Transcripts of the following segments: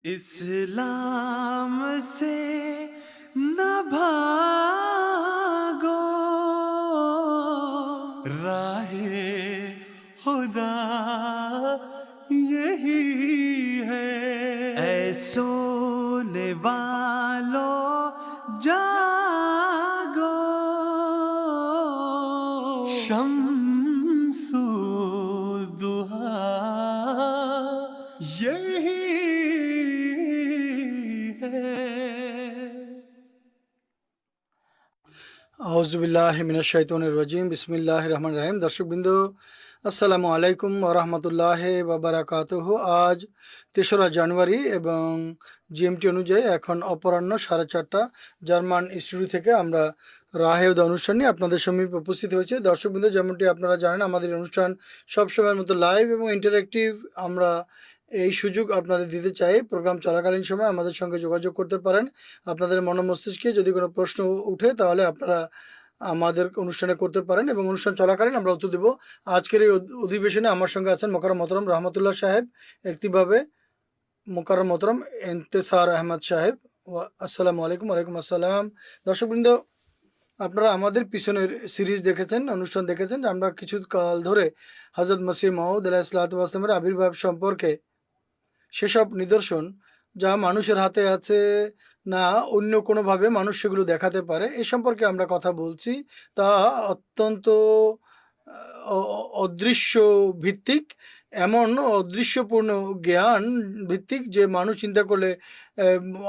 इस्लाम से न भागो, राहे खुदा यही है। ऐ सोने वालों जागो, शम्सु दुहा यही আউযুবিল্লাহি মিনাশ শাইতানির রাজিম বিসমিল্লাহির রহমানির রহিম। দর্শকবৃন্দ, আসসালামু আলাইকুম ওয়া রাহমাতুল্লাহি ওয়া বারাকাতুহু। আজ ৩রা জানুয়ারি এবং জিএমটি অনুযায়ী এখন অপরাহ্ন 4:30 জার্মান স্টুডিও থেকে আমরা রাহেউদা অনুষ্ঠান নিয়ে আপনাদের সমীপে উপস্থিত হয়েছে। দর্শকবৃন্দ, যেমনটি আপনারা জানেন, আমাদের অনুষ্ঠান সবসময়ের মতো লাইভ এবং ইন্টারেক্টিভ। আমরা এই সুযোগ আপনাদের দিতে চাই। প্রোগ্রাম চলাকালীন সময় আমাদের সঙ্গে যোগাযোগ করতে পারেন। আপনাদের মস্তিষ্কে যদি কোনো প্রশ্ন উঠে তাহলে আপনারা আমাদের অনুষ্ঠানে করতে পারেন এবং অনুষ্ঠান চলাকালীন আমরা উত্তর দেব। আজকের এই অধিবেশনে আমার সঙ্গে আছেন মোকাররম মোহতারাম রহমতুল্লাহ সাহেব, একটিভাবে মোকাররম মোহতারাম ইন্তেসার আহমদ সাহেব। আসসালামু আলাইকুম। ওয়ালাইকুম আসসালাম। দর্শকবৃন্দ, আপনারা আমাদের পিছনের সিরিজ দেখেছেন, অনুষ্ঠান দেখেছেন যে আমরা কিছু কাল ধরে হযরত মসিহ মাউদ আলাইহিসসালাতু ওয়াসসালামের আবির্ভাব সম্পর্কে সেসব নিদর্শন যা মানুষের হাতে আছে না অন্য কোনোভাবে মানুষ সেগুলো দেখাতে পারে, এ সম্পর্কে আমরা কথা বলছি। তা অত্যন্ত অদৃশ্য ভিত্তিক, এমন অদৃশ্যপূর্ণ জ্ঞান ভিত্তিক যে মানুষ চিন্তা করলে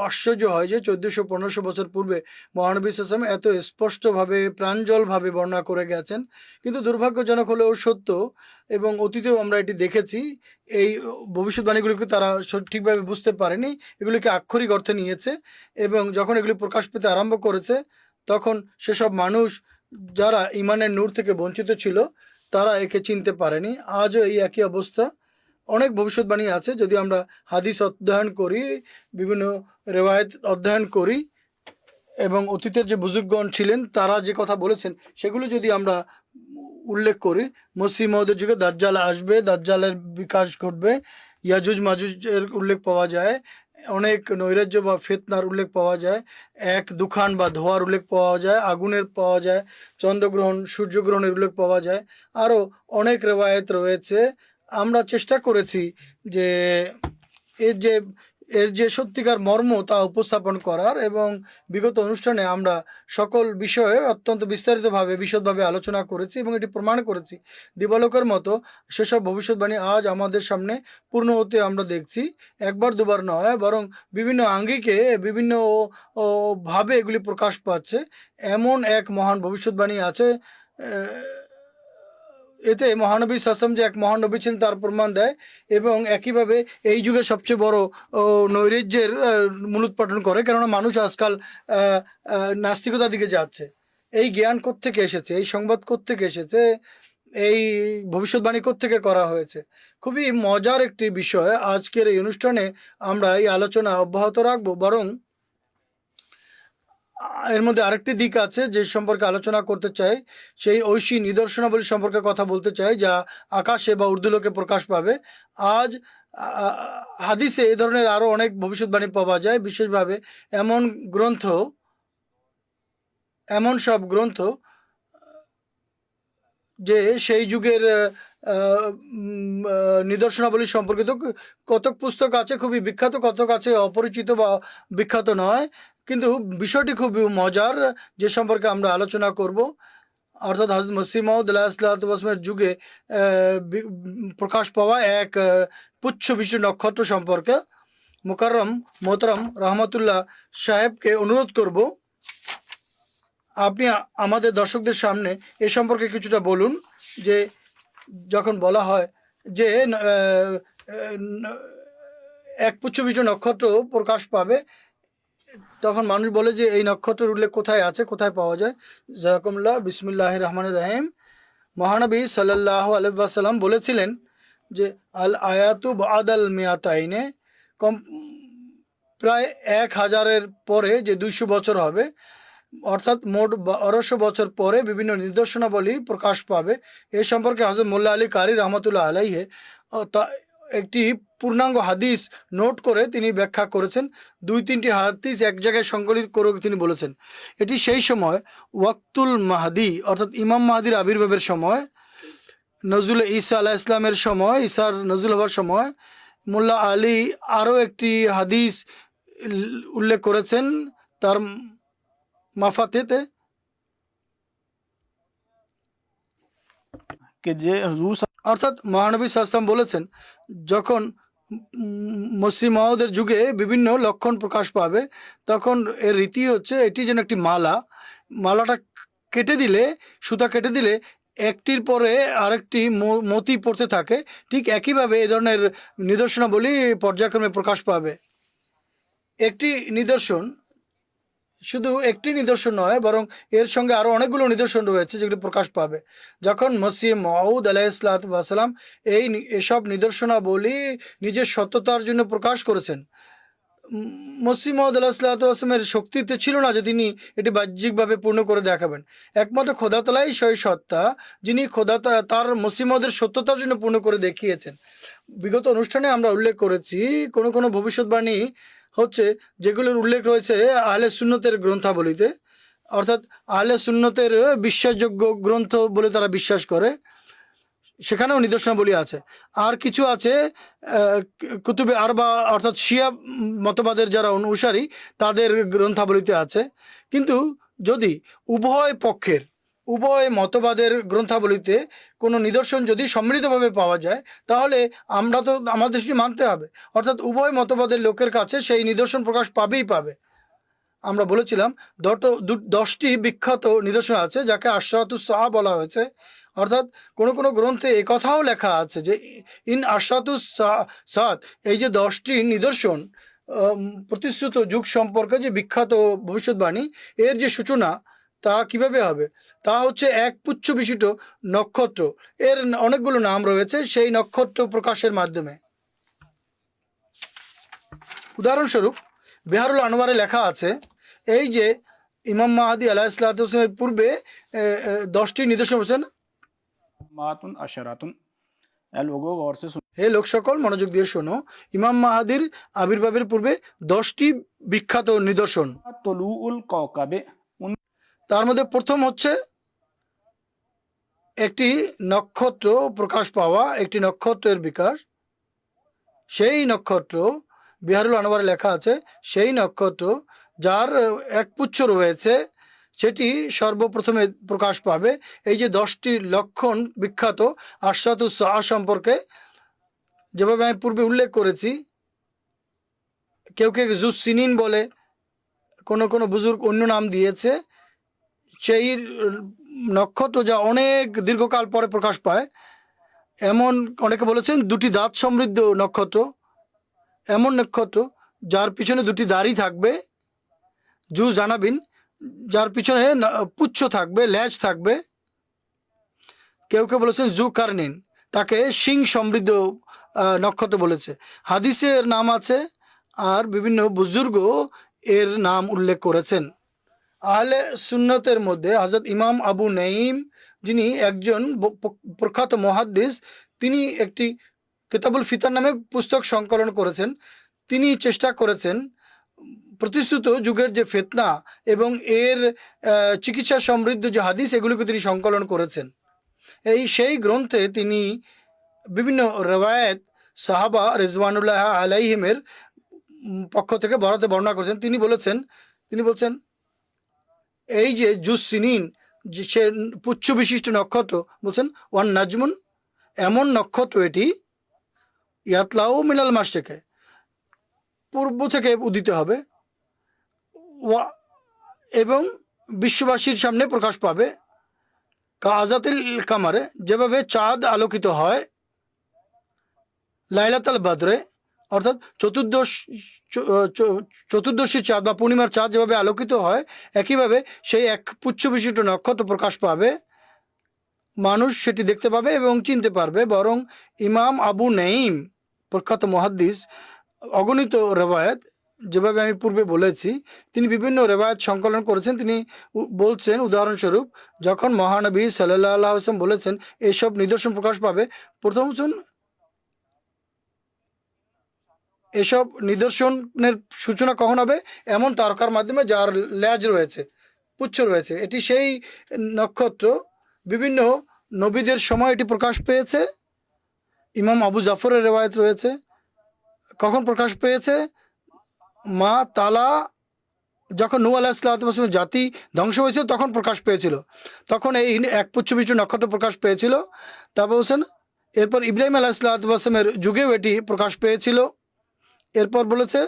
আশ্চর্য হয় যে 1400-1500 বছর পূর্বে মহানবী সাল্লাল্লাহু আলাইহি ওয়াসাল্লাম এত স্পষ্টভাবে প্রাঞ্জলভাবে বর্ণনা করে গেছেন। কিন্তু দুর্ভাগ্যজনক হলেও সত্য, এবং অতীতেও আমরা এটি দেখেছি, এই ভবিষ্যৎবাণীগুলিকে তারা সঠিকভাবে বুঝতে পারেনি, এগুলিকে আক্ষরিক অর্থে নিয়েছে, এবং যখন এগুলি প্রকাশ পেতে আরম্ভ করেছে তখন সেসব মানুষ যারা ইমানের নূর থেকে বঞ্চিত ছিল তারা একে চিনতে পারেনি। আজও এই একই অবস্থা। অনেক ভবিষ্যৎবাণী আছে, যদি আমরা হাদিস অধ্যয়ন করি, বিভিন্ন রেওয়ায়েত অধ্যয়ন করি এবং অতীতের যে বুজুর্গগণ ছিলেন তারা যে কথা বলেছেন সেগুলো যদি আমরা উল্লেখ করি, মসিহ মউদের যুগে দাজ্জাল আসবে, দাজ্জালের বিকাশ ঘটবে, ইয়াজুজ মাজুজের উল্লেখ পাওয়া যায়, অনেক নৈরাজ্য বা ফিতনার উল্লেখ পাওয়া যায়, এক দুখান বা ধোঁয়ার উল্লেখ পাওয়া যায়, আগুনের পাওয়া যায়, চন্দ্রগ্রহণ সূর্যগ্রহণের উল্লেখ পাওয়া যায়, আরও অনেক রেওয়ায়েত রয়েছে। আমরা চেষ্টা করেছি যে এর যে সত্যিকার মর্ম তা উপস্থাপন করার, এবং বিগত অনুষ্ঠানে আমরা সকল বিষয়ে অত্যন্ত বিস্তারিতভাবে বিশদভাবে আলোচনা করেছি এবং এটি প্রমাণ করেছি দিবালোকের মতো সেসব ভবিষ্যৎবাণী আজ আমাদের সামনে পূর্ণ হতে আমরা দেখছি। একবার দুবার নয়, বরং বিভিন্ন আঙ্গিকে বিভিন্ন ভাবে এগুলি প্রকাশ পাচ্ছে। এমন এক মহান ভবিষ্যৎবাণী আছে, এতে মহানবী সাসম যে এক মহানবী ছিলেন তার প্রমাণ দেয়, এবং একইভাবে এই যুগে সবচেয়ে বড় নৈরাজ্যের মূলোৎপাটন করে। কেননা মানুষ আজকাল নাস্তিকতার দিকে যাচ্ছে। এই জ্ঞান কোত্থেকে এসেছে, এই সংবাদ কোত্থেকে এসেছে, এই ভবিষ্যৎবাণী কোত্থেকে করা হয়েছে? খুবই মজার একটি বিষয়। আজকের এই অনুষ্ঠানে আমরা এই আলোচনা অব্যাহত রাখবো, বরং এর মধ্যে আরেকটি দিক আছে যে সম্পর্কে আলোচনা করতে চাই, সেই ঐশী নিদর্শনাবলী সম্পর্কে কথা বলতে চাই যা আকাশে বা উর্দুলোকে প্রকাশ পাবে। আজ হাদিসে এ ধরনের আরও অনেক ভবিষ্যৎবাণী পাওয়া যায়, বিশেষভাবে এমন সব গ্রন্থ যে সেই যুগের নিদর্শনাবলী সম্পর্কিত। কতক পুস্তক আছে খুবই বিখ্যাত, কতক আছে অপরিচিত বা বিখ্যাত নয়, কিন্তু বিষয়টি খুব মজার, যে সম্পর্কে আমরা আলোচনা করব, অর্থাৎ হযরত মসিহ মাউদ আলাইহিসসালাতু ওয়াসসালামের যুগে প্রকাশ পাওয়া এক পুচ্ছবিষ্ট নক্ষত্র সম্পর্কে। মোকাররম মোহতারাম রহমতুল্লাহ সাহেবকে অনুরোধ করব আপনি আমাদের দর্শকদের সামনে এ সম্পর্কে কিছুটা বলুন। যে যখন বলা হয় যে এক পুচ্ছবিষ্ট নক্ষত্র প্রকাশ পাবে, তখন মানুষ বলে যে এই নক্ষত্রের উল্লেখ কোথায় আছে, কোথায় পাওয়া যায়? জাযাকুমুল্লাহ। বিসমিল্লাহির রহমানির রহিম। মহানবী সাল্লাল্লাহু আলাইহি ওয়াসাল্লাম বলেছিলেন যে আল আয়াতু বাদাল মিয়াতাইনে, কম প্রায় 1000-এর পরে যে 200 বছর হবে, অর্থাৎ মোট 1200 বছর পরে বিভিন্ন নিদর্শনাবলী প্রকাশ পাবে। এ সম্পর্কে হযরত মোল্লা আলী কারি রহমতুল্লাহ আলাইহি একটি পূর্ণাঙ্গ হাদিস নোট করে তিনি ব্যাখ্যা করেছেন। 2-3টি হাদিস এক জায়গায় সংকলিত করে তিনি বলেছেন এটি সেই সময় ওয়াক্তুল মাহদি অর্থাৎ ইমাম মাহদির আবির্ভাবের সময়, নজরুল ঈসা আলাহ ইসলামের সময়, ঈসার নজরুল হওয়ার সময়। মোল্লা আলী আরও একটি হাদিস উল্লেখ করেছেন তার মাফাতেতে कि जे हजूर অর্থাৎ মহানবী সাল্লাম বলেছেন যখন মসিহ মাউদের যুগে বিভিন্ন লক্ষণ প্রকাশ পাবে তখন এর রীতি হচ্ছে এটি যেন একটি মালাটা কেটে দিলে, সুতা কেটে দিলে একটির পরে আরেকটি মতি পড়তে থাকে, ঠিক একইভাবে এই ধরনের নিদর্শনাবলী পর্যায়ক্রমে প্রকাশ পাবে। একটি নিদর্শন শুধু একটি নিদর্শন নয়, বরং এর সঙ্গে আরও অনেকগুলো নিদর্শন রয়েছে যেগুলি প্রকাশ পাবে যখন মসিহ মাউদ আলাইহিসসালাম এসব নিদর্শনাবলী নিজের সত্যতার জন্য প্রকাশ করেছেন। মসিহ মাউদ আলাইহিসসালামের শক্তিতে ছিল না যে তিনি এটি বাহ্যিকভাবে পূর্ণ করে দেখাবেন। একমাত্র খোদা তাআলাই সেই সত্তা যিনি তার মসিহ মাউদের সত্যতার জন্য পূর্ণ করে দেখিয়েছেন। বিগত অনুষ্ঠানে আমরা উল্লেখ করেছি কোনো ভবিষ্যৎবাণী হচ্ছে যেগুলোর উল্লেখ রয়েছে আহলে সুন্নতের গ্রন্থাবলীতে, অর্থাৎ আহলে সুন্নতের বিশ্বাসযোগ্য গ্রন্থ বলে তারা বিশ্বাস করে, সেখানেও নিদর্শনাবলী আছে। আর কিছু আছে কুতুবে আরবা অর্থাৎ শিয়া মতবাদের যারা অনুসারী তাদের গ্রন্থাবলীতে আছে। কিন্তু যদি উভয় মতবাদের গ্রন্থাবলীতে কোনো নিদর্শন যদি সম্মিলিতভাবে পাওয়া যায় তাহলে আমরা তো আমাদের সেটি মানতে হবে, অর্থাৎ উভয় মতবাদের লোকের কাছে সেই নিদর্শন প্রকাশ পাবে। আমরা বলেছিলাম 10টি বিখ্যাত নিদর্শন আছে যাকে আশরাতুস সাআ বলা হয়েছে, অর্থাৎ কোনো গ্রন্থে এ কথাও লেখা আছে যে ইন আশরাতুস সাআত, এই যে 10টি নিদর্শন প্রতিশ্রুত যুগ সম্পর্কে যে বিখ্যাত ভবিষ্যৎবাণী, এর যে সূচনা তা কিভাবে হবে, তা হচ্ছে এক পুচ্ছ বিশিষ্ট নক্ষত্র, এর অনেকগুলো নাম রয়েছে, সেই নক্ষত্র প্রকাশের মাধ্যমে। উদাহরণস্বরূপ বিহারুল আনোয়ারে লেখা আছে এই যে ইমাম মাহাদি আলাইহিসসালামের পূর্বে 10টি নিদর্শন বলছেন। मातुन अशरातुन ए लोगों गौर से सुन হে লোক সকল মনোযোগ দিয়ে শোনো, ইমাম মাহাদির আবির্ভাবের পূর্বে 10টি বিখ্যাত নিদর্শন। तुलूउल कौकबे उन তার মধ্যে প্রথম হচ্ছে একটি নক্ষত্র প্রকাশ পাওয়া, একটি নক্ষত্রের বিকাশ। সেই নক্ষত্র বিহারুল আনোয়ারে লেখা আছে সেই নক্ষত্র যার একপুচ্ছ রয়েছে সেটি সর্বপ্রথমে প্রকাশ পাবে। এই যে 10টি লক্ষণ বিখ্যাত আশরাতুস সাআ সম্পর্কে যেভাবে আমি পূর্বে উল্লেখ করেছি, কেউ জুস সিনিন বলে, কোনো বুজুর্গ অন্য নাম দিয়েছে, সেই নক্ষত্র যা অনেক দীর্ঘকাল পরে প্রকাশ পায়। এমন অনেকে বলেছেন 2টি দাঁত সমৃদ্ধ নক্ষত্র, এমন নক্ষত্র যার পিছনে 2টি দাড়ি থাকবে, জানাবিন, যার পিছনে পুচ্ছ থাকবে, ল্যাজ থাকবে। কেউ বলেছেন কারনিন, তাকে সিং সমৃদ্ধ নক্ষত্র বলেছে। হাদিসের নাম আছে আর বিভিন্ন বুজুর্গ এর নাম উল্লেখ করেছেন। আহলে সুন্নতের মধ্যে হযরত ইমাম আবু নাঈম, যিনি একজন প্রখ্যাত মুহাদ্দিস, তিনি একটি কিতাবুল ফিতান নামে পুস্তক সংকলন করেছেন। তিনি চেষ্টা করেছেন প্রতিশ্রুত যুগের যে ফিতনা এবং এর চিকিৎসা সমৃদ্ধ যে হাদিস, এগুলিকে তিনি সংকলন করেছেন। সেই গ্রন্থে তিনি বিভিন্ন রেওয়ায়েত সাহাবা রিজওয়ানুল্লাহ আলাইহিমের পক্ষ থেকে বরাতে বর্ণনা করেছেন। তিনি বলছেন এই যে জুস সিনিন, যে সে পুচ্ছ বিশিষ্ট নক্ষত্র, বলছেন ওয়ান নাজমুন, এমন নক্ষত্র এটি ইয়াতলাউ মিনাল মাশরিকে, পূর্ব থেকে উদিত হবে, এবং বিশ্ববাসীর সামনে প্রকাশ পাবে। কাজাতিল কামারে, যেভাবে চাঁদ আলোকিত হয় লাইলাতুল বদরে, অর্থাৎ চতুর্দশী চাঁদ বা পূর্ণিমার চাঁদ যেভাবে আলোকিত হয়, একইভাবে সেই এক পুচ্ছ বিশিষ্ট নক্ষত্র প্রকাশ পাবে, মানুষ সেটি দেখতে পাবে এবং চিনতে পারবে। বরং ইমাম আবু নাঈম, প্রখ্যাত মুহাদ্দিস, অগণিত রেওয়ায়েত, যেভাবে আমি পূর্বে বলেছি, তিনি বিভিন্ন রেওয়ায়েত সংকলন করেছেন। তিনি বলছেন উদাহরণস্বরূপ যখন মহানবী সাল্লাল্লাহু আলাইহি ওয়াসাল্লাম বলেছেন এইসব নিদর্শন প্রকাশ পাবে, প্রথম এসব নিদর্শনের সূচনা কখন হবে? এমন তারকার মাধ্যমে যার লেজ রয়েছে, পুচ্ছ রয়েছে। এটি সেই নক্ষত্র, বিভিন্ন নবীদের সময় এটি প্রকাশ পেয়েছে। ইমাম আবু জাফরের রেওয়ায়ত রয়েছে। কখন প্রকাশ পেয়েছে? মা তালা যখন নূহ আলাইহিসসালামের জাতি ধ্বংস হয়েছিল তখন প্রকাশ পেয়েছিল, তখন এই এক পুচ্ছবিষ্ট নক্ষত্র প্রকাশ পেয়েছিল। তারপর বলছেন এরপর ইব্রাহিম আলাইহিসসালামের যুগেও এটি প্রকাশ পেয়েছিল। এরপর বলেছে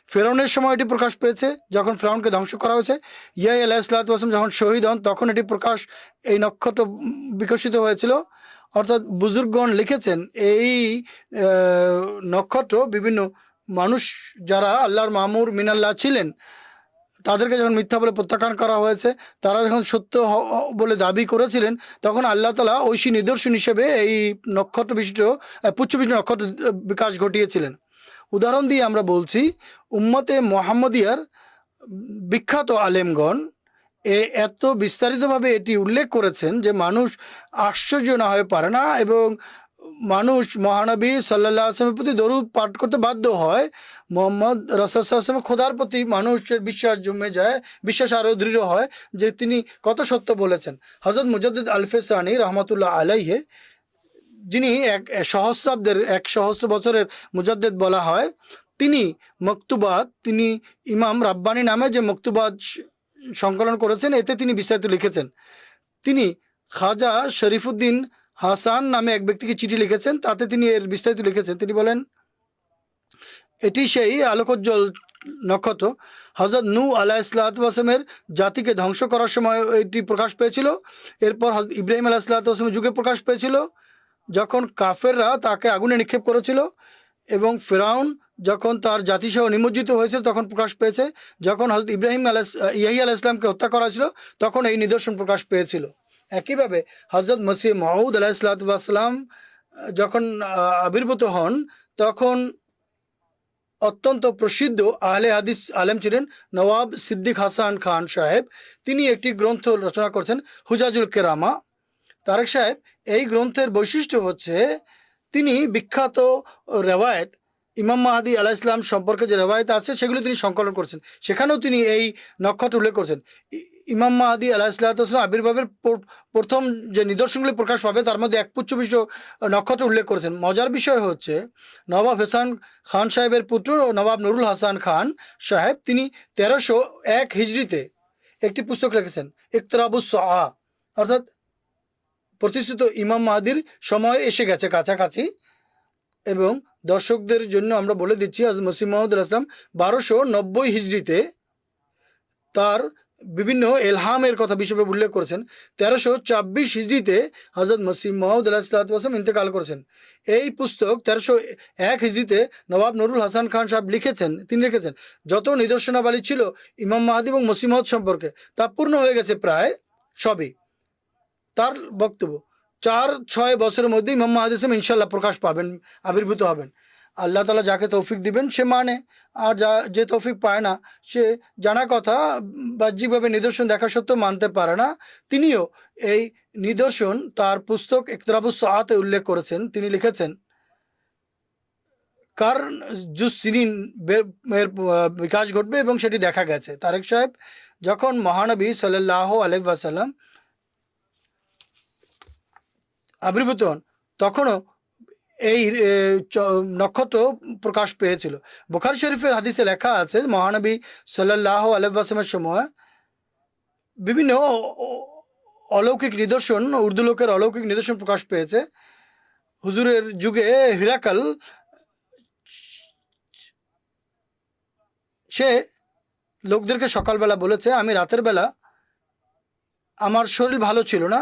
ফেরাউনের সময় এটি প্রকাশ পেয়েছে, যখন ফেরাউনকে ধ্বংস করা হয়েছে। ইয়াই আলাইহিসসালাম যখন শহীদ হন তখন এটি প্রকাশ, এই নক্ষত্র বিকশিত হয়েছিল। অর্থাৎ বুজুর্গগণ লিখেছেন এই নক্ষত্র বিভিন্ন মানুষ যারা আল্লাহর মামুর মিনাল্লাহ ছিলেন তাদেরকে যখন মিথ্যা বলে প্রত্যাখ্যান করা হয়েছে, তারা যখন সত্য বলে দাবি করেছিলেন, তখন আল্লাহ তাআলা ঐশী নিদর্শন হিসেবে এই নক্ষত্র বিশিষ্ট পুচ্ছবিষ্ট নক্ষত্র বিকাশ ঘটিয়েছিলেন। উদাহরণ দিয়ে আমরা বলছি, উম্মতে মোহাম্মদিয়ার বিখ্যাত আলেমগণ এত বিস্তারিতভাবে এটি উল্লেখ করেছেন যে মানুষ আশ্চর্য না হয়ে পারে না, এবং মানুষ মহানবী সাল্লাল্লাহু আলাইহি ওয়াসাল্লামের প্রতি দরুদ পাঠ করতে বাধ্য হয়। মোহাম্মদ রাসূলুল্লাহ সাল্লাল্লাহু আলাইহি ওয়াসাল্লাম খোদার প্রতি মানুষের বিশ্বাস জমে যায়, বিশ্বাস আরও দৃঢ় হয় যে তিনি কত সত্য বলেছেন। হযরত মুজাদ্দিদ আল-ফেসানি রহমাতুল্লাহ আলাইহি, যিনি এক সহস্র বছরের মুজাদ্দিদ বলা হয়, তিনি মকতুবাত, তিনি ইমাম রাব্বানি নামে যে মকতুবাত সংকলন করেছেন, এতে তিনি বিস্তারিত লিখেছেন। তিনি খাজা শরীফুদ্দিন হাসান নামে এক ব্যক্তিকে চিঠি লিখেছেন, তাতে তিনি এর বিস্তারিত লিখেছেন। তিনি বলেন এটি সেই আলোকোজ্জ্বল নক্ষত্র হযরত নূহ আলাইহিসসালামের জাতিকে ধ্বংস করার সময় এটি প্রকাশ পেয়েছিল। এরপর হযরত ইব্রাহিম আলাইহিসসালামের যুগে প্রকাশ পেয়েছিল, যখন কাফেররা তাকে আগুনে নিক্ষেপ করেছিল, এবং ফেরাউন যখন তার জাতিসহ নিমজ্জিত হয়েছিল তখন প্রকাশ পেয়েছে। যখন হযরত ইয়াহিয়া আলাইহিসসালামকে হত্যা করা ছিল তখন এই নিদর্শন প্রকাশ পেয়েছিল। একইভাবে হযরত মসিহ মাউদ আলাইহিসসালাম যখন আবির্ভূত হন তখন অত্যন্ত প্রসিদ্ধ আহলে হাদিস আলেম ছিলেন নওয়াব সিদ্দিক হাসান খান সাহেব। তিনি একটি গ্রন্থ রচনা করেছেন হুজাজুল কেরামা। তারেক সাহেব এই গ্রন্থের বৈশিষ্ট্য হচ্ছে তিনি বিখ্যাত রেওয়ায়েত ইমাম মাহাদি আলাইহিসসালাম সম্পর্কে যে রেওয়ায়েত আছে সেগুলো তিনি সংকলন করেছেন, সেখানেও তিনি এই নক্ষত্র উল্লেখ করেছেন। ইমাম মাহাদি আলাইহিসসালাম আবির্ভাবের প্রথম যে নিদর্শনগুলি প্রকাশ পাবে তার মধ্যে এক পুচ্ছবিষ্ট নক্ষত্র উল্লেখ করেছেন। মজার বিষয় হচ্ছে নবাব হাসান খান সাহেবের পুত্র নবাব নুরুল হাসান খান সাহেব, তিনি 1301 হিজরিতে একটি পুস্তক লিখেছেন ইকতরাবুস সাআ, অর্থাৎ প্রতিষ্ঠিত ইমাম মাহাদির সময় এসে গেছে কাছাকাছি। এবং দর্শকদের জন্য আমরা বলে দিচ্ছি হযরত মসিহ মাউদ আলাইহিস সালাম 1290 হিজরিতে তার বিভিন্ন এলহামের কথা বিষয়ে উল্লেখ করেছেন। 1324 হিজরিতে হযরত মসিহ মাউদ আলাইহিস সালাম ইন্তেকাল করেছেন। এই পুস্তক 1301 হিজরিতে নবাব নুরুল হাসান খান সাহেব লিখেছেন। তিনি লিখেছেন যত নিদর্শনাবলী ছিল ইমাম মাহাদি এবং মসিহ মাউদ সম্পর্কে তা পূর্ণ হয়ে গেছে প্রায় সবই। তার বক্তব্য 4-6 বছরের মধ্যে ইমাম মাহাদি ইনশাল্লাহ প্রকাশ পাবেন, আবির্ভূত হবেন। আল্লাহ তাআলা যাকে তৌফিক দিবেন সে মানে, আর যে তৌফিক পায় না সে জানা কথা বাহ্যিকভাবে নিদর্শন দেখা সত্ত্বেও মানতে পারে না। তিনিও এই নিদর্শন তার পুস্তক ইকতরাবুস সাআতে উল্লেখ করেছেন। তিনি লিখেছেন কার জুসিনিন এর বিকাশ ঘটবে এবং সেটি দেখা গেছে। তারেক সাহেব যখন মহানবী সাল্লাল্লাহু আলাইহি ওয়াসাল্লাম আবির্ভূত হন তখনও এই নক্ষত্র প্রকাশ পেয়েছিল। বুখারী শরীফের হাদিসে লেখা আছে মহানবী সাল্লাল্লাহু আলাইহি ওয়াসাল্লামের সময় বিভিন্ন অলৌকিক নিদর্শন, উর্দু লোকের অলৌকিক নিদর্শন প্রকাশ পেয়েছে। হুজুরের যুগে হিরাকাল সে লোকদেরকে সকালবেলা বলেছে আমি রাতের বেলা, আমার শরীর ভালো ছিল না,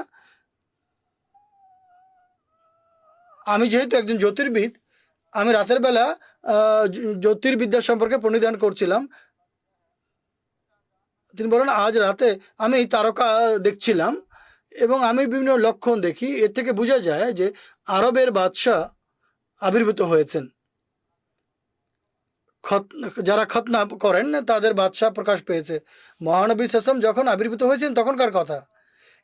আমি যেহেতু একজন জ্যোতির্বিদ, আমি রাতের বেলা জ্যোতির্বিদ্যা সম্পর্কে প্রণিধান করছিলাম। তিনি বলেন আজ রাতে আমি তারকা দেখছিলাম এবং আমি বিভিন্ন লক্ষণ দেখি, এর থেকে বোঝা যায় যে আরবের বাদশাহ আবির্ভূত হয়েছেন। যারা খতনা করেন তাদের বাদশাহ প্রকাশ পেয়েছে। মহানবী সাল্লাল্লাহু আলাইহি ওয়াসাল্লাম যখন আবির্ভূত হয়েছেন তখনকার কথা।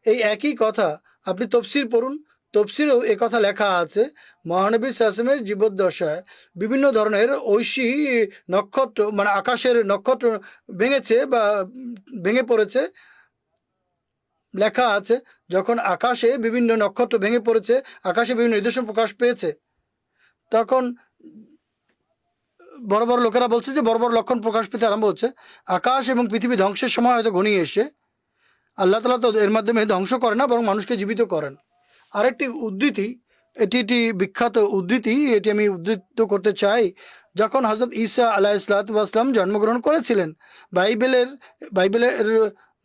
এই একই কথা আপনি তফসির পড়ুন, তফসিরেও কথা লেখা আছে, মহানবী সাল্লামের জীবদ্দশায় বিভিন্ন ধরনের ঐশী নক্ষত্র, মানে আকাশের নক্ষত্র ভেঙেছে বা ভেঙে পড়েছে। লেখা আছে যখন আকাশে বিভিন্ন নক্ষত্র ভেঙে পড়েছে, আকাশে বিভিন্ন নিদর্শন প্রকাশ পেয়েছে, তখন বড় বড় লোকেরা বলছে যে বড় বড় লক্ষণ প্রকাশ পেতে আরম্ভ হচ্ছে। আকাশ এবং পৃথিবী ধ্বংসের সময় হয়তো ঘনিয়ে এসে, আল্লাহ তাআলা তো এর মাধ্যমে ধ্বংস করেন না, বরং মানুষকে জীবিত করেন। আরেকটি উদ্ধৃতি, এটি একটি বিখ্যাত উদ্ধৃতি, এটি আমি উদ্ধৃত করতে চাই। যখন হজরত ঈসা আলাইহিসসালাম জন্মগ্রহণ করেছিলেন, বাইবেলের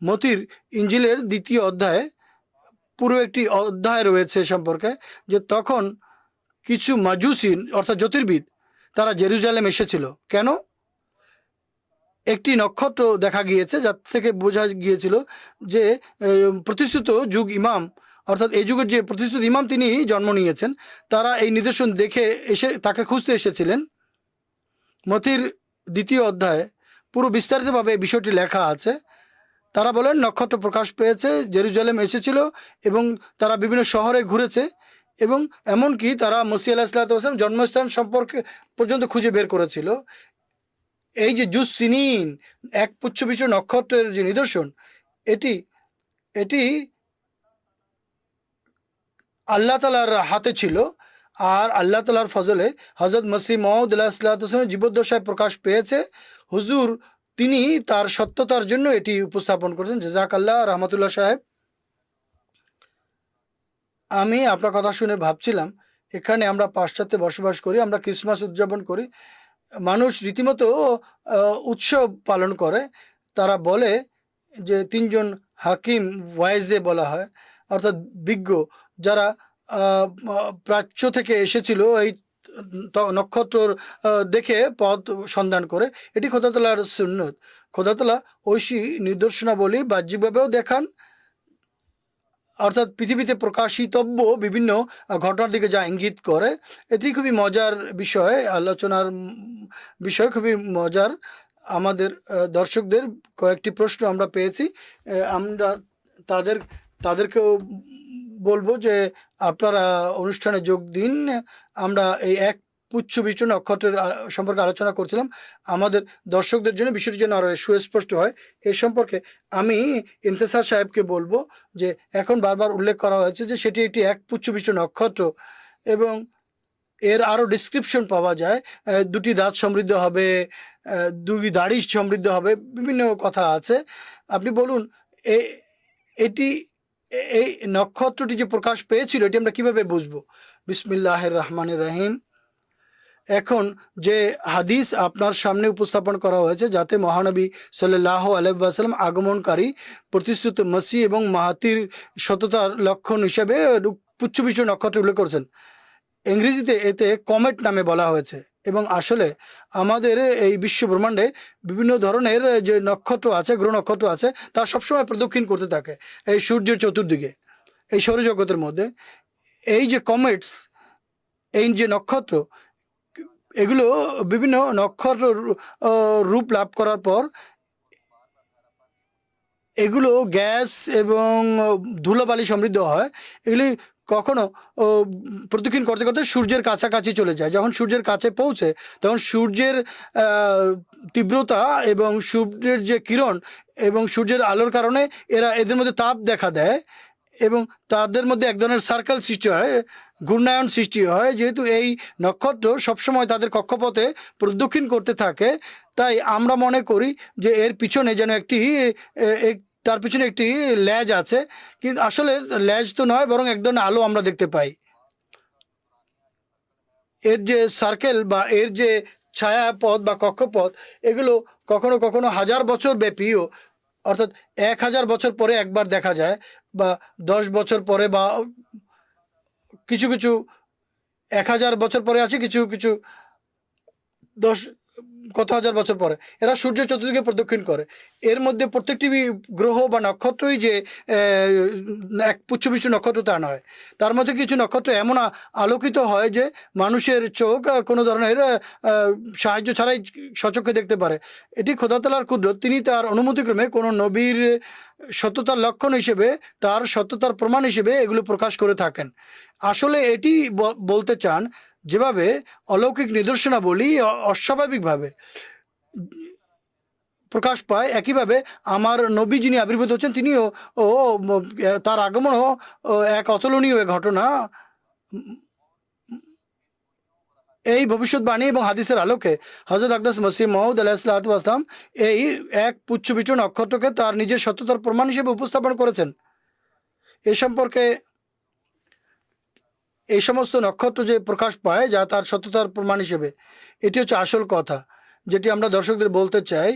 মতির ইঞ্জিলের 2য় অধ্যায়ে পুরো একটি অধ্যায় রয়েছে সম্পর্কে, যে তখন কিছু মাজুসি অর্থাৎ জ্যোতির্বিদ তারা জেরুজালেম এসেছিল। কেন? একটি নক্ষত্র দেখা গিয়েছে, যার থেকে বোঝা গিয়েছিল যে প্রতিষ্ঠিত যুগ ইমাম, অর্থাৎ এই যুগের যে প্রতিষ্ঠিত ইমাম তিনি জন্ম নিয়েছেন। তারা এই নিদর্শন দেখে এসে তাকে খুঁজতে এসেছিলেন। মতির 2য় অধ্যায়ে পুরো বিস্তারিতভাবে এই বিষয়টি লেখা আছে। তারা বলেন নক্ষত্র প্রকাশ পেয়েছে, জেরুজালেম এসেছিল এবং তারা বিভিন্ন শহরে ঘুরেছে এবং এমনকি তারা মসিহ আলাইহিসসালাম জন্মস্থান সম্পর্কে পর্যন্ত খুঁজে বের করেছিল। এই যে জুস সিনিন, এক পুচ্ছবিষ্ট নক্ষত্রের যে নিদর্শন, এটি এটি আল্লাহ তাআলার হাতে ছিল। আর আল্লাহ তাআলার ফজলে হজরত মসিহ মউদ আলাইহিসসালামের জীবদ্দশায় প্রকাশ পেয়েছে। হুজুর তিনি তার সত্যতার জন্য এটি উপস্থাপন করেছেন। জাযাকাল্লাহ রহমতুল্লাহ সাহেব। আমি আপনার কথা শুনে ভাবছিলাম, এখানে আমরা পাশ্চাত্যে বসবাস করি, আমরা ক্রিসমাস উদযাপন করি, মানুষ রীতিমতো উৎসব পালন করে। তারা বলে যে 3জন হাকিম ওয়াইজে বলা হয়, অর্থাৎ বিজ্ঞ, যারা প্রাচ্য থেকে এসেছিল এই নক্ষত্র দেখে পথ সন্ধান করে। এটি খোদা তাআলার সুন্নত। খোদা তাআলা ঐশী নিদর্শনাবলী বাহ্যিকভাবেও দেখান, অর্থাৎ পৃথিবীতে প্রকাশিতব্য বিভিন্ন ঘটনার দিকে যা ইঙ্গিত করে। এটি খুবই মজার বিষয়, আলোচনার বিষয় খুবই মজার। আমাদের দর্শকদের কয়েকটি প্রশ্ন আমরা পেয়েছি, আমরা তাদেরকেও বলবো যে আপনারা অনুষ্ঠানে যোগ দিন। আমরা এই এক পুচ্ছবিষ্ট নক্ষত্রের সম্পর্কে আলোচনা করছিলাম। আমাদের দর্শকদের জন্য বিষয়টি যেন আরও সুস্পষ্ট হয়, এ সম্পর্কে আমি ইমতেসার সাহেবকে বলবো যে এখন বারবার উল্লেখ করা হয়েছে যে সেটি একটি এক পুচ্ছবিষ্ট নক্ষত্র এবং এর আরও ডিসক্রিপশন পাওয়া যায়। 2টি দাঁত সমৃদ্ধ হবে, 2 দাড়ি সমৃদ্ধ হবে, বিভিন্ন কথা আছে। আপনি বলুন এটি এই নক্ষত্রটি যে প্রকাশ পেয়েছিল এটি আমরা কিভাবে বুঝবো? বিসমিল্লাহির রহমানির রহিম। এখন যে হাদিস আপনার সামনে উপস্থাপন করা হয়েছে, যাতে মহানবী সাল্লাল্লাহু আলাইহি ওয়াসাল্লাম আগমনকারী প্রতিষ্ঠিত মসিহ এবং মাহাতির সততার লক্ষণ হিসেবে পুচ্ছবিষ্ট নক্ষত্র উল্লেখ করেছেন। ইংরেজিতে এতে কমেট নামে বলা হয়েছে এবং আসলে আমাদের এই বিশ্ব ব্রহ্মাণ্ডে বিভিন্ন ধরনের যে নক্ষত্র আছে, গ্রহ নক্ষত্র আছে, তা সবসময় প্রদক্ষিণ করতে থাকে এই সূর্যের চতুর্দিকে, এই সৌরজগতের মধ্যে। এই যে কমেটস, এই যে নক্ষত্র, এগুলো বিভিন্ন নক্ষত্র রূপ লাভ করার পর এগুলো গ্যাস এবং ধুলোবালি সমৃদ্ধ হয়। এগুলি কখনো প্রদক্ষিণ করতে করতে সূর্যের কাছাকাছি চলে যায়। যখন সূর্যের কাছে পৌঁছে তখন সূর্যের তীব্রতা এবং সূর্যের যে কিরণ এবং সূর্যের আলোর কারণে এদের মধ্যে তাপ দেখা দেয় এবং তাদের মধ্যে এক ধরনের সার্কেল সৃষ্টি হয়, ঘূর্ণায়ন সৃষ্টি হয়। যেহেতু এই নক্ষত্র সবসময় তাদের কক্ষপথে প্রদক্ষিণ করতে থাকে, তাই আমরা মনে করি যে এর পিছনে যেন তার পিছনে একটি লেজ আছে, কিন্তু আসলে লেজ তো নয়, বরং এক ধরনের আলো আমরা দেখতে পাই। এর যে সার্কেল বা এর যে ছায়াপথ বা কক্ষপথ, এগুলো কখনো কখনো 1000 বছর ব্যাপীও, অর্থাৎ 1000 বছর পরে একবার দেখা যায়, বা 10 বছর পরে, বা কিছু কিছু 1000 বছর পরে আছে, কিছু কিছু কত হাজার বছর পরে এরা সূর্য চতুর্দিকে প্রদক্ষিণ করে। এর মধ্যে প্রত্যেকটি গ্রহ বা নক্ষত্রই যে এক পুচ্ছবিষ্ট নক্ষত্র তা নয়। তার মধ্যে কিছু নক্ষত্র এমন আলোকিত হয় যে মানুষের চোখ কোনো ধরনের সাহায্য ছাড়াই সচক্ষে দেখতে পারে। এটি খোদা তাআলার কুদরত। তিনি তার অনুমতিক্রমে কোনো নবীর সত্যতার লক্ষণ হিসেবে, তার সত্যতার প্রমাণ হিসেবে এগুলো প্রকাশ করে থাকেন। আসলে এটি বলতে চান যেভাবে অলৌকিক নিদর্শনাবলী অস্বাভাবিকভাবে প্রকাশ পায়, একইভাবে আমার নবী যিনি আবির্ভূত হচ্ছেন তিনিও তার আগমনও এক অতুলনীয় ঘটনা। এই ভবিষ্যৎবাণী এবং হাদিসের আলোকে হযরত আকদাস মসিহ মউদ আলাইহিসসালাতু ওয়াসসালাম এই এক পুচ্ছবিষ্ট নক্ষত্রকে তার নিজের সত্যতার প্রমাণ হিসেবে উপস্থাপন করেছেন। এ সম্পর্কে এই সমস্ত নক্ষত্র যে প্রকাশ পায় যা তার সত্যতার প্রমাণ হিসেবে, এটি হচ্ছে আসল কথা যেটি আমরা দর্শকদের বলতে চাই।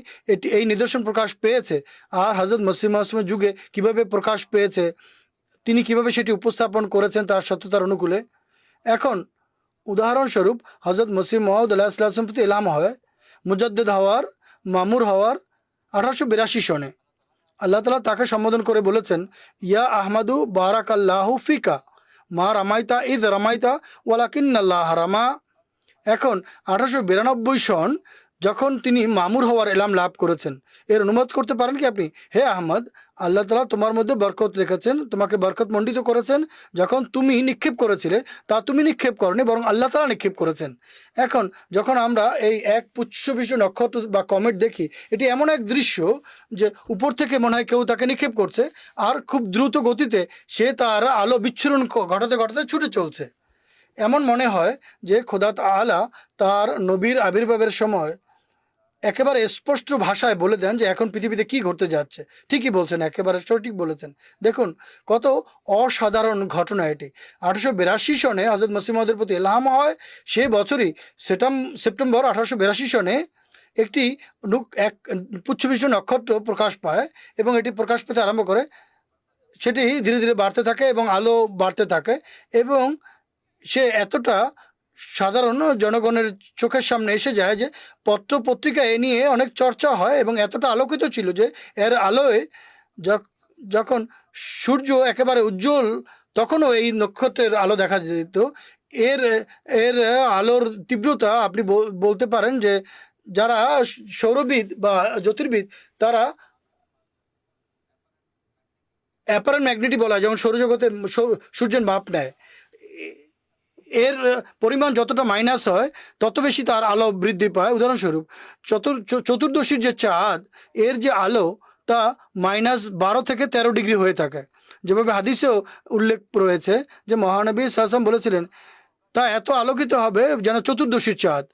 এই নিদর্শন প্রকাশ পেয়েছে, আর হযরত মসিহ মাসুমের যুগে কিভাবে প্রকাশ পেয়েছে, তিনি কিভাবে সেটি উপস্থাপন করেছেন তার সত্যতার অনুকূলে। এখন উদাহরণস্বরূপ হযরত মসিহ মউদ আলাইহিসসালাম প্রতি ইলহাম হয় মুজাদ্দিদ হওয়ার, মামুর হওয়ার 1882 সনে। আল্লাহ তাআলা তাকে সম্বোধন করে বলেছেন, ইয়া আহমাদু বারাকাল্লাহু ফিকা মা রামাইতা ইদ রামাইতা ওয়ালাকিন্নাল্লাহ রামা। এখন 1892 সন যখন তিনি মামুর হওয়ার এলাম লাভ করেছেন, এর অনুবাদ করতে পারেন কি আপনি? হে আহমদ, আল্লাহ তাআলা তোমার মধ্যে বরকত রেখেছেন, তোমাকে বরকত মণ্ডিত করেছেন। যখন তুমি নিক্ষেপ করেছিলে তা তুমি নিক্ষেপ করনি, বরং আল্লাহ তাআলা নিক্ষেপ করেছেন। এখন যখন আমরা এই এক পুচ্ছবিষ্ট নক্ষত্র বা কমেট দেখি, এটি এমন এক দৃশ্য যে উপর থেকে মনে হয় কেউ তাকে নিক্ষেপ করছে, আর খুব দ্রুত গতিতে সে তার আলো বিচ্ছুরণ ঘটাতে ঘটাতে ছুটে চলছে। এমন মনে হয় যে খোদা তাআলা তার নবীর আবির্ভাবের সময় একেবারে স্পষ্ট ভাষায় বলে দেন যে এখন পৃথিবীতে কি ঘটতে যাচ্ছে। ঠিকই বলছেন, একেবারে সঠিক বলেছেন। দেখুন কত অসাধারণ ঘটনা এটি। 1882 সনে হযরত মসিহ মাউদের প্রতি ইলহাম হয়। সেই বছরই সেপ্টেম্বর 1882 সনে একটি এক পুচ্ছবিষ্ট নক্ষত্র প্রকাশ পায় এবং এটি প্রকাশ পেতে আরম্ভ করে। সেটি ধীরে ধীরে বাড়তে থাকে এবং আলো বাড়তে থাকে, এবং সে এতটা সাধারণ জনগণের চোখের সামনে এসে যায় যে পত্র পত্রিকা এ নিয়ে অনেক চর্চা হয়, এবং এতটা আলোকিত ছিল যে এর আলোয় যখন সূর্য একেবারে উজ্জ্বল তখনও এই নক্ষত্রের আলো দেখা যেত। এর এর আলোর তীব্রতা আপনি বলতে পারেন যে যারা সৌরবিদ বা জ্যোতির্বিদ তারা অ্যাপারেন্ট ম্যাগনেটি বলা হয়, যেমন সৌরজগতে সূর্যের মাপ নেয়, এর পরিমাণ যতটা মাইনাস হয় তত বেশি তার আলো বৃদ্ধি পায়। উদাহরণস্বরূপ চতুর্দশীর যে চাঁদ, এর যে আলো তা -12 থেকে 13 ডিগ্রি হয়ে থাকে। যেভাবে হাদিসেও উল্লেখ রয়েছে যে মহানবী সাল্লাল্লাহু আলাইহি ওয়াসাল্লাম বলেছিলেন তা এত আলোকিত হবে যেন চতুর্দশীর চাঁদ।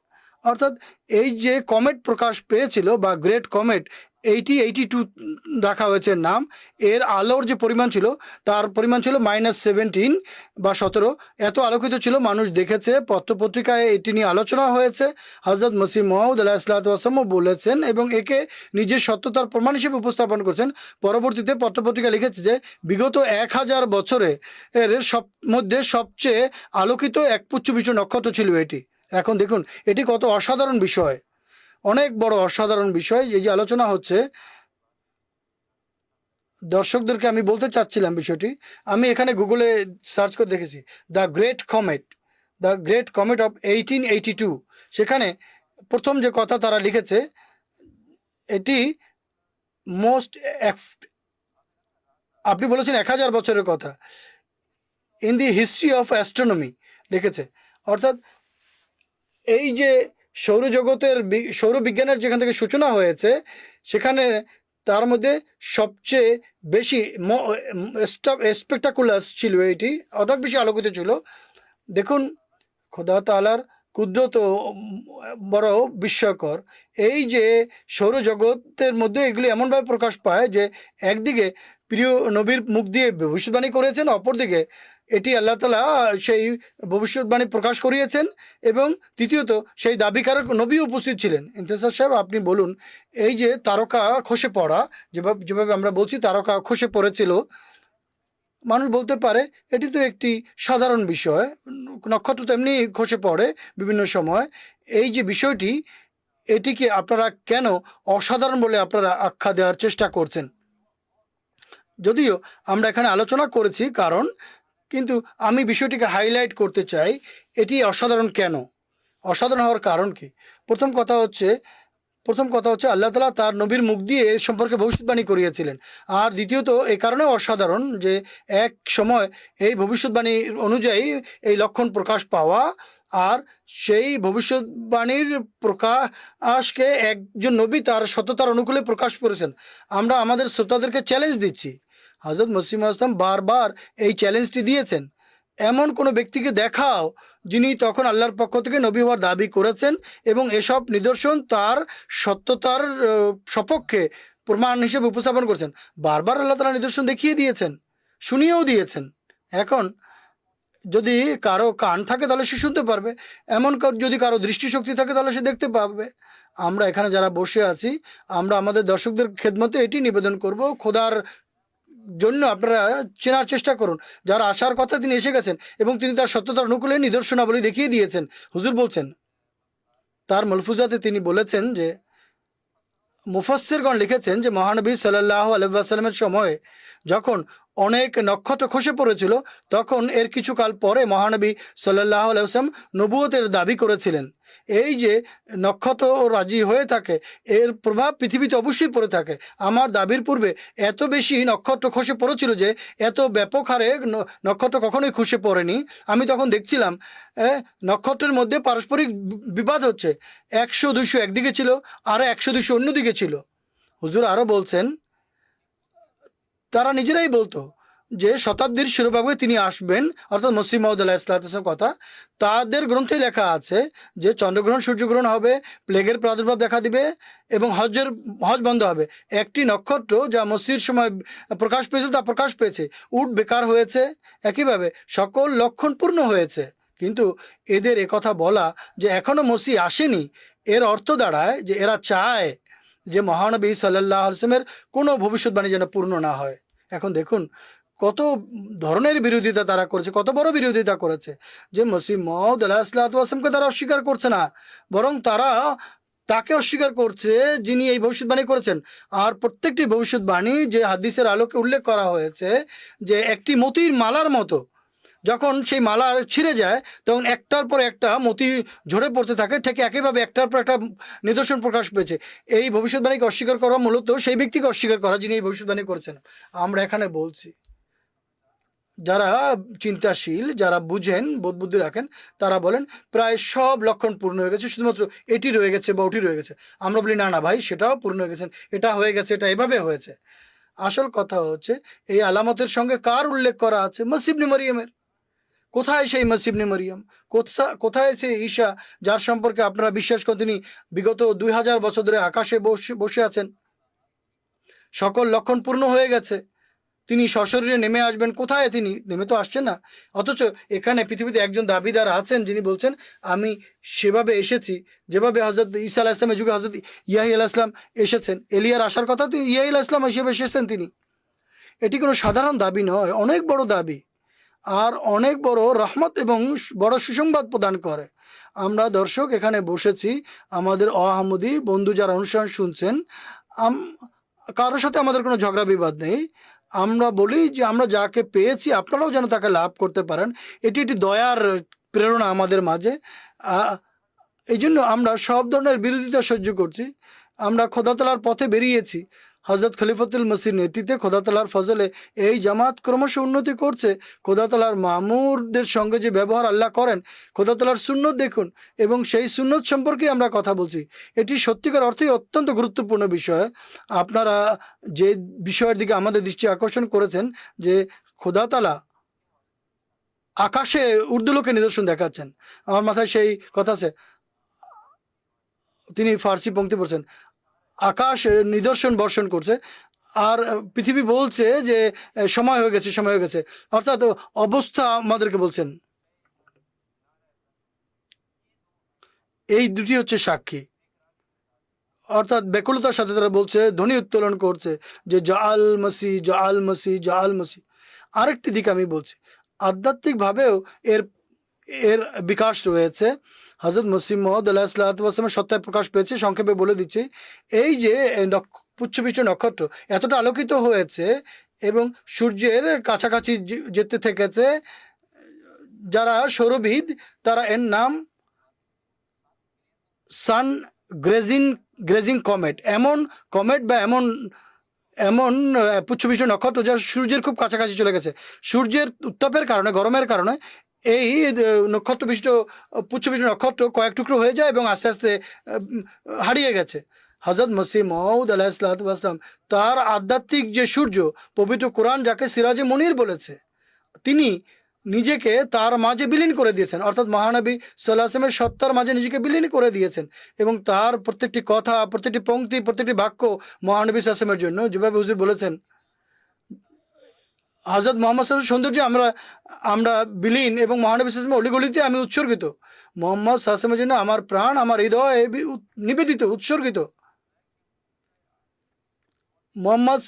অর্থাৎ এই যে কমেট প্রকাশ পেয়েছিল বা গ্রেট কমেট 8082 রাখা হয়েছে নাম, এর আলোর যে পরিমাণ ছিল তার পরিমাণ ছিল -17 বা 17। এত আলোকিত ছিল, মানুষ দেখেছে, পত্রপত্রিকায় এটি নিয়ে আলোচনা হয়েছে। হযরত মসিহ মউদ আলাইহিসসালাতু ওয়াসসালামও বলেছেন এবং একে নিজের সত্যতার প্রমাণ হিসেবে উপস্থাপন করেছেন। পরবর্তীতে পত্রপত্রিকা লিখেছে যে বিগত 1000 বছরে এর মধ্যে সবচেয়ে আলোকিত এক পুচ্ছবিষ্ট নক্ষত্র ছিল এটি। এখন দেখুন এটি কত অসাধারণ বিষয়, অনেক বড় অসাধারণ বিষয় এই যে আলোচনা হচ্ছে। দর্শকদেরকে আমি বলতে চাচ্ছিলাম বিষয়টি, আমি এখানে গুগলে সার্চ করে দেখেছি দ্য গ্রেট কমেট অফ 1882। সেখানে প্রথম যে কথা তারা লিখেছে, এটি আপনি বলেছেন 1000 বছরের কথা, in the history of astronomy লিখেছে। অর্থাৎ এই যে সৌরবিজ্ঞানের যেখান থেকে সূচনা হয়েছে, সেখানে তার মধ্যে সবচেয়ে বেশি স্পেকটাকুলাস ছিল, এটি অনেক বেশি আলোকিত ছিল। দেখুন খোদা তাআলার কুদরত বড় বিস্ময়কর। এই যে সৌরজগতের মধ্যে এগুলি এমনভাবে প্রকাশ পায় যে একদিকে প্রিয় নবীর মুখ দিয়ে ভবিষ্যৎবাণী করেছেন, অপরদিকে এটি আল্লাহ তাআলা সেই ভবিষ্যৎবাণী প্রকাশ করিয়েছেন, এবং তৃতীয়ত সেই দাবিকারক নবী উপস্থিত ছিলেন। ইন্তেজার সাহেব আপনি বলুন, এই যে তারকা খসে পড়া, যেভাবে আমরা বলছি তারকা খসে পড়েছিল, মানুষ বলতে পারে এটি তো একটি সাধারণ বিষয়, নক্ষত্র তো এমনি খসে পড়ে বিভিন্ন সময়। এই যে বিষয়টি, এটিকে আপনারা কেন অসাধারণ বলে আপনারা আখ্যা দেওয়ার চেষ্টা করছেন? যদিও আমরা এখানে আলোচনা করেছি কারণ, কিন্তু আমি বিষয়টিকে হাইলাইট করতে চাই, এটি অসাধারণ কেন, অসাধারণ হওয়ার কারণ কি? প্রথম কথা হচ্ছে আল্লাহ তাআলা তার নবীর মুখ দিয়ে এর সম্পর্কে ভবিষ্যৎবাণী করিয়েছিলেন। আর দ্বিতীয়ত এই কারণে অসাধারণ যে এক সময় এই ভবিষ্যৎবাণী অনুযায়ী এই লক্ষণ প্রকাশ পাওয়া, আর সেই ভবিষ্যৎবাণীর প্রকাশকে একজন নবী তার সততার অনুকূলে প্রকাশ করেছেন। আমরা আমাদের শ্রোতাদেরকে চ্যালেঞ্জ দিচ্ছি, হযরত মসিহ মাউদ ইসলাম বারবার এই চ্যালেঞ্জটি দিয়েছেন, এমন কোনো ব্যক্তিকে দেখাও যিনি তখন আল্লাহর পক্ষ থেকে নবী হওয়ার দাবি করেছেন এবং এসব নিদর্শন তার সত্যতার সপক্ষে প্রমাণ হিসেবে উপস্থাপন করেছেন। বারবার আল্লাহ তাআলা নিদর্শন দেখিয়ে দিয়েছেন, শুনিয়েও দিয়েছেন। এখন যদি কারো কান থাকে তাহলে সে শুনতে পারবে, যদি কারো দৃষ্টিশক্তি থাকে তাহলে সে দেখতে পাবে। আমরা এখানে যারা বসে আছি, আমরা আমাদের দর্শকদের খেদমতে এটি নিবেদন করব, খোদার জন্য আপনারা চেনার চেষ্টা করুন। যারা আসার কথা তিনি এসে গেছেন এবং তিনি তার সত্যতার অনুকূলে নিদর্শনাবলী দেখিয়ে দিয়েছেন। হুজুর বলছেন তার মলফুজাতে তিনি বলেছেন যে মুফাসসিরগণ লিখেছেন যে মহানবী সাল্লাল্লাহু আলাইহি ওয়াসাল্লামের সময়ে যখন অনেক নক্ষত্র খসে পড়েছিল, তখন এর কিছুকাল পরে মহানবী সাল্লাল্লাহু আলাইহি ওয়াসাল্লাম নবুয়তের দাবি করেছিলেন। এই যে নক্ষত্র রাজি হয়ে থাকে, এর প্রভাব পৃথিবীতে অবশ্যই পড়ে থাকে। আমার দাবির পূর্বে এত বেশি নক্ষত্র খসে পড়েছিল যে এত ব্যাপক হারে নক্ষত্র কখনোই খসে পড়েনি। আমি তখন দেখছিলাম নক্ষত্রের মধ্যে পারস্পরিক বিবাদ হচ্ছে, 100-200 একদিকে ছিল, আরও 100-200 অন্যদিকে ছিল। হুজুর আরও বলছেন, তারা নিজেরাই বলতো যে শতাব্দীর শিরোভাগে তিনি আসবেন, অর্থাৎ মসিহ মাউদ আলাইহিস সালামের কথা। তাদের গ্রন্থে লেখা আছে যে চন্দ্রগ্রহণ সূর্যগ্রহণ হবে, প্লেগের প্রাদুর্ভাব দেখা দিবে এবং হজ বন্ধ হবে। একটি নক্ষত্র যা মসির সময় প্রকাশ পেয়েছিল তা প্রকাশ পেয়েছে, উট বেকার হয়েছে, একইভাবে সকল লক্ষণ পূর্ণ হয়েছে। কিন্তু এদের একথা বলা যে এখনও মসিহ আসেনি, এর অর্থ দাঁড়ায় যে এরা চায় যে মহানবী সাল্লাল্লাহু আলাইহি ওয়াসাল্লামের কোনো ভবিষ্যৎবাণী যেন পূর্ণ না হয়। এখন দেখুন কত ধরনের বিরোধিতা তারা করেছে, কত বড় বিরোধিতা করেছে যে মসিহ মাউদ আলাইহিস সালামকে তারা অস্বীকার করছে না, বরং তারা তাকে অস্বীকার করছে যিনি এই ভবিষ্যৎবাণী করেছেন। আর প্রত্যেকটি ভবিষ্যৎবাণী যে হাদিসের আলোকে উল্লেখ করা হয়েছে যে একটি মতির মালার মতো, যখন সেই মালা ছিঁড়ে যায় তখন একটার পর একটা মতি ঝরে পড়তে থাকে, ঠিক একইভাবে একটার পর একটা নিদর্শন প্রকাশ পেয়েছে। এই ভবিষ্যৎবাণীকে অস্বীকার করা মূলত সেই ব্যক্তিকে অস্বীকার করা যিনি এই ভবিষ্যৎবাণী করেছেন। আমরা এখানে বলছি যারা চিন্তাশীল, যারা বুঝেন, বোধ বুদ্ধি রাখেন, তারা বলেন প্রায় সব লক্ষণ পূর্ণ হয়ে গেছে, শুধুমাত্র এটি রয়ে গেছে বা ওটি রয়ে গেছে। আমরা বলি না না ভাই, সেটাও পূর্ণ হয়ে গেছেন, এটা হয়ে গেছে, এটা এভাবে হয়েছে। আসল কথা হচ্ছে এই আলামতের সঙ্গে কার উল্লেখ করা আছে? মসিহ ইবনে মরিয়মের। কোথায় সেই মসিহ ইবনে মরিয়ম? কোথায় সেই ঈসা যার সম্পর্কে আপনারা বিশ্বাস করেন তিনি বিগত 2000 বছর ধরে আকাশে বসে আছেন? সকল লক্ষণ পূর্ণ হয়ে গেছে, তিনি সশরীরে নেমে আসবেন। কোথায় তিনি? নেমে তো আসছেন না। অথচ এখানে পৃথিবীতে একজন দাবিদার আছেন যিনি বলছেন আমি সেভাবে এসেছি যেভাবে হযরত ঈসা আলাইহিস সালামের যুগে হযরত ইয়াহইয়া আলাইহিস সালাম এসেছেন। এলিয়ার আসার কথা তো ইয়াহইয়া আলাইহিস সালাম হিসেবে এসেছেন তিনি। এটি কোনো সাধারণ দাবি নয়, অনেক বড় দাবি, আর অনেক বড় রহমত এবং বড় সুসংবাদ প্রদান করে। আমরা দর্শক এখানে বসেছি, আমাদের আহমদি বন্ধু যারা অনুষ্ঠান শুনছেন, কারোর সাথে আমাদের কোনো ঝগড়া বিবাদ নেই। আমরা বলি যে আমরা যাকে পেয়েছি আপনারাও যেন তাকে লাভ করতে পারেন, এটি একটি দয়ার প্রেরণা আমাদের মাঝে। এই জন্য আমরা সব ধরনের বিরোধিতা সহ্য করছি। আমরা খোদা তাআলার পথে বেরিয়েছি। হযরত খলিফাতুল মসিহর নেতৃত্বে খোদা তাআলার ফজলে এই জামাত ক্রমশ উন্নতি করছে। খোদা তাআলার মামুরদের সঙ্গে যে ব্যবহার আল্লাহ করেন, খোদা তাআলার সুন্নত দেখুন, এবং সেই সুন্নত সম্পর্কে আমরা কথা বলছি। এটি সত্যিকার অর্থেই অত্যন্ত গুরুত্বপূর্ণ বিষয়। আপনারা যে বিষয়ের দিকে আমাদের দৃষ্টি আকর্ষণ করেছেন যে খোদা তাআলা আকাশে ঊর্ধ্বলোকে নিদর্শন দেখাচ্ছেন, আমার মাথায় সেই কথা আছে। তিনি ফার্সি পংক্তি পড়ছেন, আকাশ নিদর্শন বর্ষণ করছে আর পৃথিবী বলছে যে সময় হয়ে গেছে, সময় হয়ে গেছে, অর্থাৎ অবস্থা আমাদেরকে বলছেন। এই দুটি হচ্ছে সাক্ষী, অর্থাৎ ব্যাকুলতার সাথে তারা বলছে, ধ্বনি উত্তোলন করছে যে জাআল মসি, জাআল মসি, জাআল মসি। আরেকটি দিক আমি বলছি, আধ্যাত্মিকভাবেও এর বিকাশ রয়েছে। হজরত মসিহ মওউদ আলাইহিসসালামের সত্তায় প্রকাশ পেয়েছে। সংক্ষেপে বলে দিচ্ছি, এই যে পুচ্ছবিষ্ট নক্ষত্র এতটা আলোকিত হয়েছে এবং সূর্যের কাছাকাছি যেতে থেকেছে, যারা সৌরবিদ তারা এর নাম সান গ্রেজিং কমেট, এমন কমেট বা এমন এমন পুচ্ছবিষ্ট নক্ষত্র যা সূর্যের খুব কাছাকাছি চলে গেছে। সূর্যের উত্তাপের কারণে, গরমের কারণে এই নক্ষত্রবিষ্ট পুচ্ছবিষ্ট নক্ষত্র কয়েক টুকরো হয়ে যায় এবং আস্তে আস্তে হারিয়ে গেছে। হজরত মসিহ মওউদ আলাইহিসসালাম তার আধ্যাত্মিক যে সূর্য, পবিত্র কোরআন যাকে সিরাজে মুনির বলেছে, তিনি নিজেকে তার মাঝে বিলীন করে দিয়েছেন, অর্থাৎ মহানবী সাল্লাল্লাহু আলাইহি ওয়াসাল্লামের সত্তার মাঝে নিজেকে বিলীন করে দিয়েছেন এবং তার প্রত্যেকটি কথা, প্রত্যেকটি পংক্তি, প্রত্যেকটি বাক্য মহানবী সাল্লাল্লাহু আলাইহি ওয়াসাল্লামের জন্য। যেভাবে হুজুর বলেছেন, হযরত মুহাম্মদ সাল্লাল্লাহু আলাইহি ওয়াসাল্লামের সৌন্দর্যে আমরা বিলীন এবং মহানবী সাল্লাল্লাহু আলাইহি ওয়াসাল্লামের অলিগলিতে আমি উৎসর্গিত। মুহাম্মদ সাল্লাল্লাহু আলাইহি ওয়াসাল্লামের জন্য আমার প্রাণ, আমার হৃদয় নিবেদিত, উৎসর্গিত। মোহাম্মদ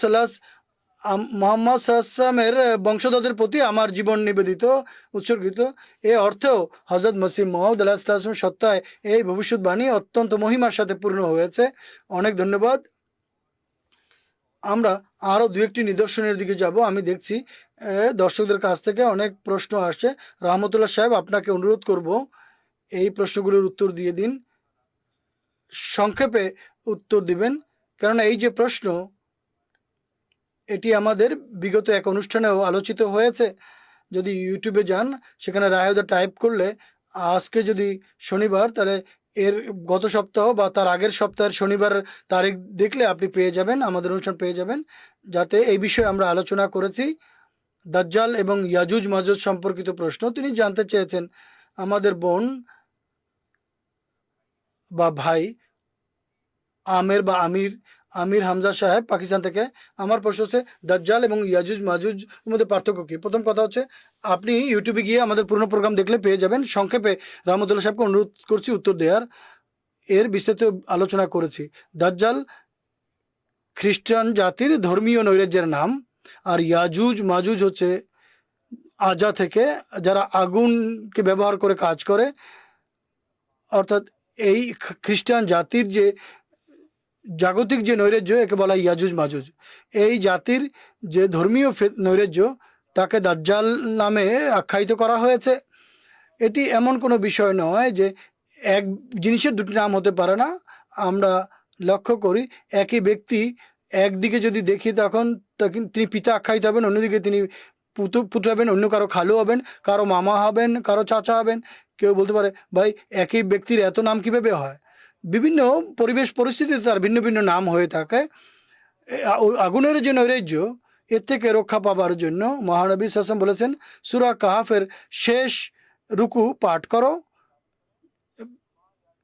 সাল্লামের বংশধরদের প্রতি আমার জীবন নিবেদিত, উৎসর্গিত। এ অর্থেও হজরত মসিহ মওউদ আলাইহিসসালামের সত্তায় এই ভবিষ্যৎবাণী অত্যন্ত মহিমার সাথে পূর্ণ হয়েছে। অনেক ধন্যবাদ। আমরা আরও দু একটি নিদর্শনের দিকে যাব। আমি দেখছি দর্শকদের কাছ থেকে অনেক প্রশ্ন আসছে। রহমতুল্লাহ সাহেব, আপনাকে অনুরোধ করব এই প্রশ্নগুলোর উত্তর দিয়ে দিন, সংক্ষেপে উত্তর দিবেন, কেননা এই যে প্রশ্ন এটি আমাদের বিগত এক অনুষ্ঠানেও আলোচিত হয়েছে। যদি ইউটিউবে যান, সেখানে রায়দা টাইপ করলে আজকে যদি শনিবার, তাহলে এর গত সপ্তাহ বা তার আগের সপ্তাহের শনিবার তারিখ দেখলে আপনি পেয়ে যাবেন, আমাদের অনুষ্ঠান পেয়ে যাবেন, যাতে এই বিষয়ে আমরা আলোচনা করেছি। দাজ্জাল এবং ইয়াজুজ মাজুজ সম্পর্কিত প্রশ্ন তিনি জানতে চেয়েছেন। আমাদের বোন বা ভাই আমের বা আমির হামজা সাহেব পাকিস্তান থেকে, আমার প্রশ্ন হচ্ছে দাজ্জাল এবং ইয়াজুজ মাজুজ মধ্যে পার্থক্য কী? প্রথম কথা হচ্ছে, আপনি ইউটিউবে গিয়ে আমাদের পুরনো প্রোগ্রাম দেখলে পেয়ে যাবেন। সংক্ষেপে রহমতুল্লাহ সাহেবকে অনুরোধ করছি উত্তর দেওয়ার। এর বিস্তারিত আলোচনা করেছি। দাজ্জাল খ্রিস্টান জাতির ধর্মীয় নৈরাজ্যের নাম, আর ইয়াজুজ মাজুজ হচ্ছে আজা থেকে যারা আগুনকে ব্যবহার করে কাজ করে, অর্থাৎ এই খ্রিস্টান জাতির যে জাগতিক যে নৈরাজ্য, একে বলা ইয়াজুজ মাজুজ। এই জাতির যে ধর্মীয় নৈরাজ্য, তাকে দাজ্জাল নামে আখ্যায়িত করা হয়েছে। এটি এমন কোনো বিষয় নয় যে এক জিনিসের দুটি নাম হতে পারে না। আমরা লক্ষ্য করি, একই ব্যক্তি একদিকে যদি দেখি তখন তিনি পিতা আখ্যায়িত হবেন, অন্যদিকে তিনি পুত্র হবেন, অন্য কারো খালু হবেন, কারো মামা হবেন, কারো চাচা হবেন। কেউ বলতে পারে, ভাই একই ব্যক্তির এত নাম কীভাবে হয়? বিভিন্ন পরিবেশ পরিস্থিতিতে তার ভিন্ন ভিন্ন নাম হয়ে থাকে। আগুনের যে নৈরাজ্য, এর থেকে রক্ষা পাবার জন্য মহানবী সাল্লাল্লাহু আলাইহি ওয়াসাল্লাম বলেছেন, সূরা কাহাফের শেষ রুকু পাঠ করো,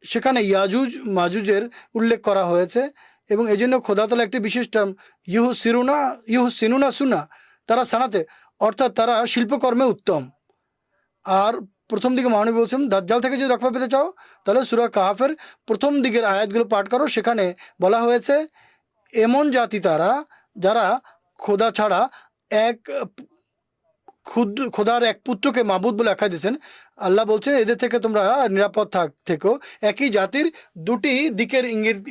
সেখানে ইয়াজুজ মাজুজের উল্লেখ করা হয়েছে এবং এই জন্য খোদা তাআলা একটি বিশেষ টার্ম ইউহসিনুনা সুন্নাহ, তারা সানাতে, অর্থাৎ তারা শিল্পকর্মে উত্তম। আর প্রথম দিকে মহানবী বলছেন, দাজ্জাল থেকে যদি রক্ষা পেতে চাও তাহলে সূরা কাহাফের প্রথম দিকের আয়াতগুলো পাঠ করো। সেখানে বলা হয়েছে, এমন জাতি তারা যারা খোদা ছাড়া খোদার এক পুত্রকে মাবুদ বলে আখ্যা দিয়েছেন। আল্লাহ বলছেন, এদের থেকে তোমরা নিরাপদ থেকো। একই জাতির দুটি দিকের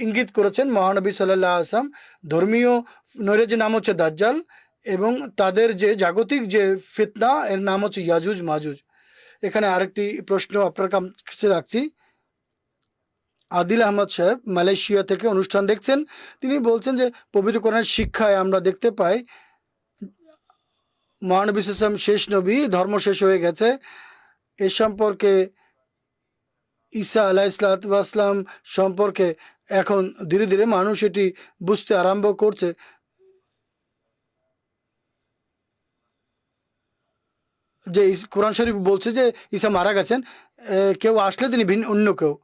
ইঙ্গিত করেছেন মহানবী সাল্লাল্লাহু আলাইহি ওয়াসাল্লাম। ধর্মীয় নৈরাজ্যের নাম হচ্ছে দাজ্জাল এবং তাদের যে জাগতিক যে ফিতনা, এর নাম হচ্ছে ইয়াজুজ মাজুজ। এখানে আরেকটি প্রশ্ন আপনার কাছে রাখছি। আদিল আহমদ সাহেব মালয়েশিয়া থেকে অনুষ্ঠান দেখছেন। তিনি বলছেন যে পবিত্র কোরআনের শিক্ষায় আমরা দেখতে পাই মহানবী সাল্লাল্লাহু আলাইহি ওয়াসাল্লাম শেষ নবী, ধর্ম শেষ হয়ে গেছে। এ সম্পর্কে ঈসা আলাইহিসসালাম সম্পর্কে এখন ধীরে ধীরে মানুষ এটি বুঝতে আরম্ভ করছে। যে কোরআন শরীফ বলছে যে ঈসা মারা গেছেন, কেউ আসলে তিনি অন্য কেউ।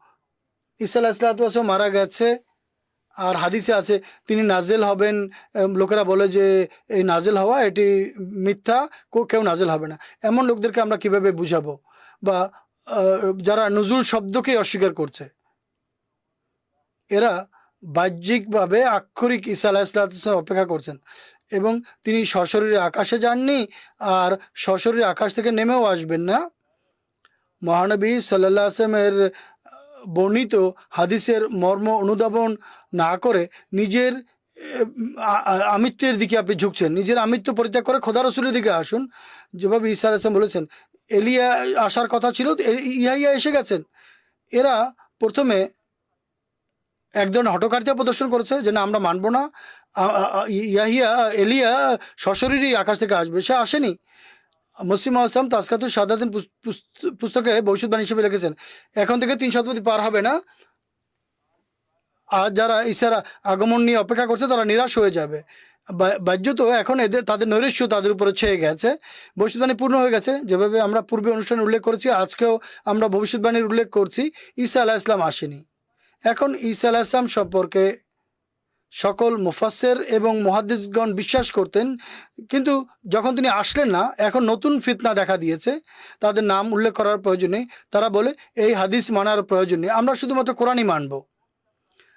ঈসা আলাইহিসসালাম মারা গেছে, আর হাদিসে আছে তিনি নাজেল হবেন। লোকেরা বলে যে এই নাজেল হওয়া এটি মিথ্যা, কেউ নাজেল হবে না। এমন লোকদেরকে আমরা কিভাবে বুঝাবো? বা যারা নুজুল শব্দকেই অস্বীকার করছে, এরা বাহ্যিকভাবে আক্ষরিক ঈসা আলাইহিসসালাম অপেক্ষা করছেন এবং তিনি সশরীরে আকাশে যাননি আর সশরীরে আকাশ থেকে নেমেও আসবেন না। মহানবী সাল্লাল্লাহু আলাইহি ওয়াসাল্লামের বর্ণিত হাদিসের মর্ম অনুধাবন না করে নিজের আমিত্বের দিকে আপনি ঝুঁকছেন। নিজের আমিত্ব পরিত্যাগ করে খোদা রসুলের দিকে আসুন। যেভাবে ঈসা আলাইহিস সালাম বলেছেন এলিয়া আসার কথা ছিল, ইয়াহিয়া এসে গেছেন। এরা প্রথমে এক ধরনের হঠকারিতা প্রদর্শন করেছে যে না, আমরা মানব না, এলিয়া সশরীরই আকাশ থেকে আসবে। সে আসেনি। মুসলিম আসলাম তাসকাতুস শাহাদাতিন পুস্তকে ভবিষ্যৎবাণী হিসেবে লিখেছেন এখন থেকে 3 শতাব্দী পার হবে না, আর যারা ঈসার আগমন নিয়ে অপেক্ষা করছে তারা নিরাশ হয়ে যাবে। বাহ্যত এখন তাদের নৈরাশ্য তাদের উপরে ছেয়ে গেছে, ভবিষ্যৎবাণী পূর্ণ হয়ে গেছে। যেভাবে আমরা পূর্বে অনুষ্ঠানে উল্লেখ করেছি, আজকেও আমরা ভবিষ্যৎবাণীর উল্লেখ করছি। ঈসা আলাইহিস সালাম আসেনি। এখন ঈসা আলাইহিস সালাম সম্পর্কে সকল মুফাসসির এবং মুহাদ্দিসগণ বিশ্বাস করতেন, কিন্তু যখন তিনি আসলেন না, এখন নতুন ফিতনা দেখা দিয়েছে। তাদের নাম উল্লেখ করার প্রয়োজন নেই। তারা বলে এই হাদিস মানার প্রয়োজন নেই, আমরা শুধুমাত্র কোরআনই মানব।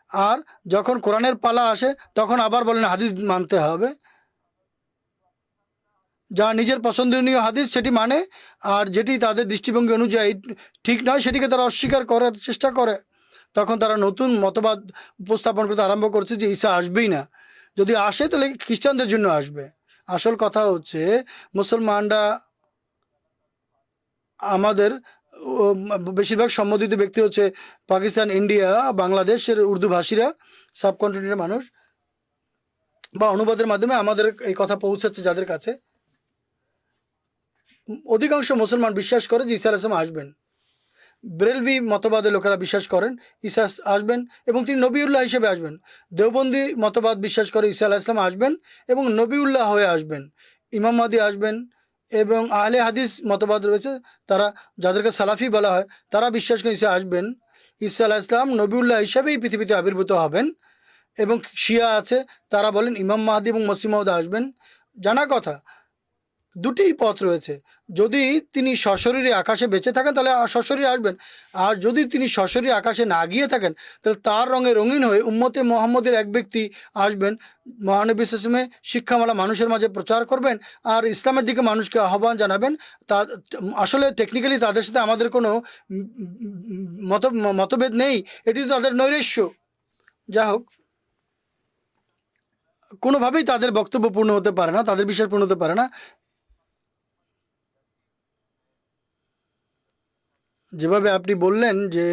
আর যখন কোরআনের পালা আসে তখন আবার বলেন হাদিস মানতে হবে। যা নিজের পছন্দনীয় হাদিস সেটি মানে, আর যেটি তাদের দৃষ্টিভঙ্গি অনুযায়ী ঠিক নয় সেটিকে তারা অস্বীকার করার চেষ্টা করে। তখন তারা নতুন মতবাদ উপস্থাপন করতে আরম্ভ করছে যে ঈসা আসবেই না, যদি আসে তাহলে খ্রিস্টানদের জন্য আসবে। আসল কথা হচ্ছে মুসলমানরা, আমাদের বেশিরভাগ সম্বোধিত ব্যক্তি হচ্ছে পাকিস্তান, ইন্ডিয়া, বাংলাদেশের উর্দু ভাষীরা, সাবকন্টিনেন্টের মানুষ, বা অনুবাদের মাধ্যমে আমাদের এই কথা পৌঁছাচ্ছে যাদের কাছে। অধিকাংশ মুসলমান বিশ্বাস করে যে ঈসা আলাইহিস সালাম আসবেন। বেরেলভি মতবাদের লোকেরা বিশ্বাস করেন ঈসা আসবেন এবং তিনি নবিউল্লাহ হিসেবে আসবেন। দেওবন্দি মতবাদ বিশ্বাস করে ঈসা আলাইহিস সালাম আসবেন এবং নবিউল্লাহ হয়ে আসবেন, ইমাম মাহদী আসবেন। এবং আহলে হাদিস মতবাদ রয়েছে, তারা যাদেরকে সালাফি বলা হয়, তারা বিশ্বাস করে ঈসা আসবেন। ঈসা আলাইহিস সালাম নবিউল্লাহ হিসেবেই পৃথিবীতে আবির্ভূত হবেন। এবং শিয়া আছে, তারা বলেন ইমাম মাহদী এবং মসিহ মাউদ আসবেন। জানা কথা, দুটিই পথ রয়েছে। যদি তিনি সশরীরে আকাশে বেঁচে থাকেন তাহলে সশরীরে আসবেন, আর যদি তিনি সশরীরে আকাশে না গিয়ে থাকেন তাহলে তার রঙে রঙিন হয়ে উম্মতে মোহাম্মদের এক ব্যক্তি আসবেন, মহানবী সাল্লাল্লাহু আলাইহি ওয়াসাল্লামের শিক্ষামালা মানুষের মাঝে প্রচার করবেন আর ইসলামের দিকে মানুষকে আহ্বান জানাবেন। তা আসলে টেকনিক্যালি তাদের সাথে আমাদের কোনো মতভেদ নেই, এটি তো তাদের নৈরাশ্য। যা হোক, কোনোভাবেই তাদের বক্তব্য পূর্ণ হতে পারে না, তাদের বিশ্বাস পূর্ণ হতে পারে না। যেভাবে আপনি বললেন যে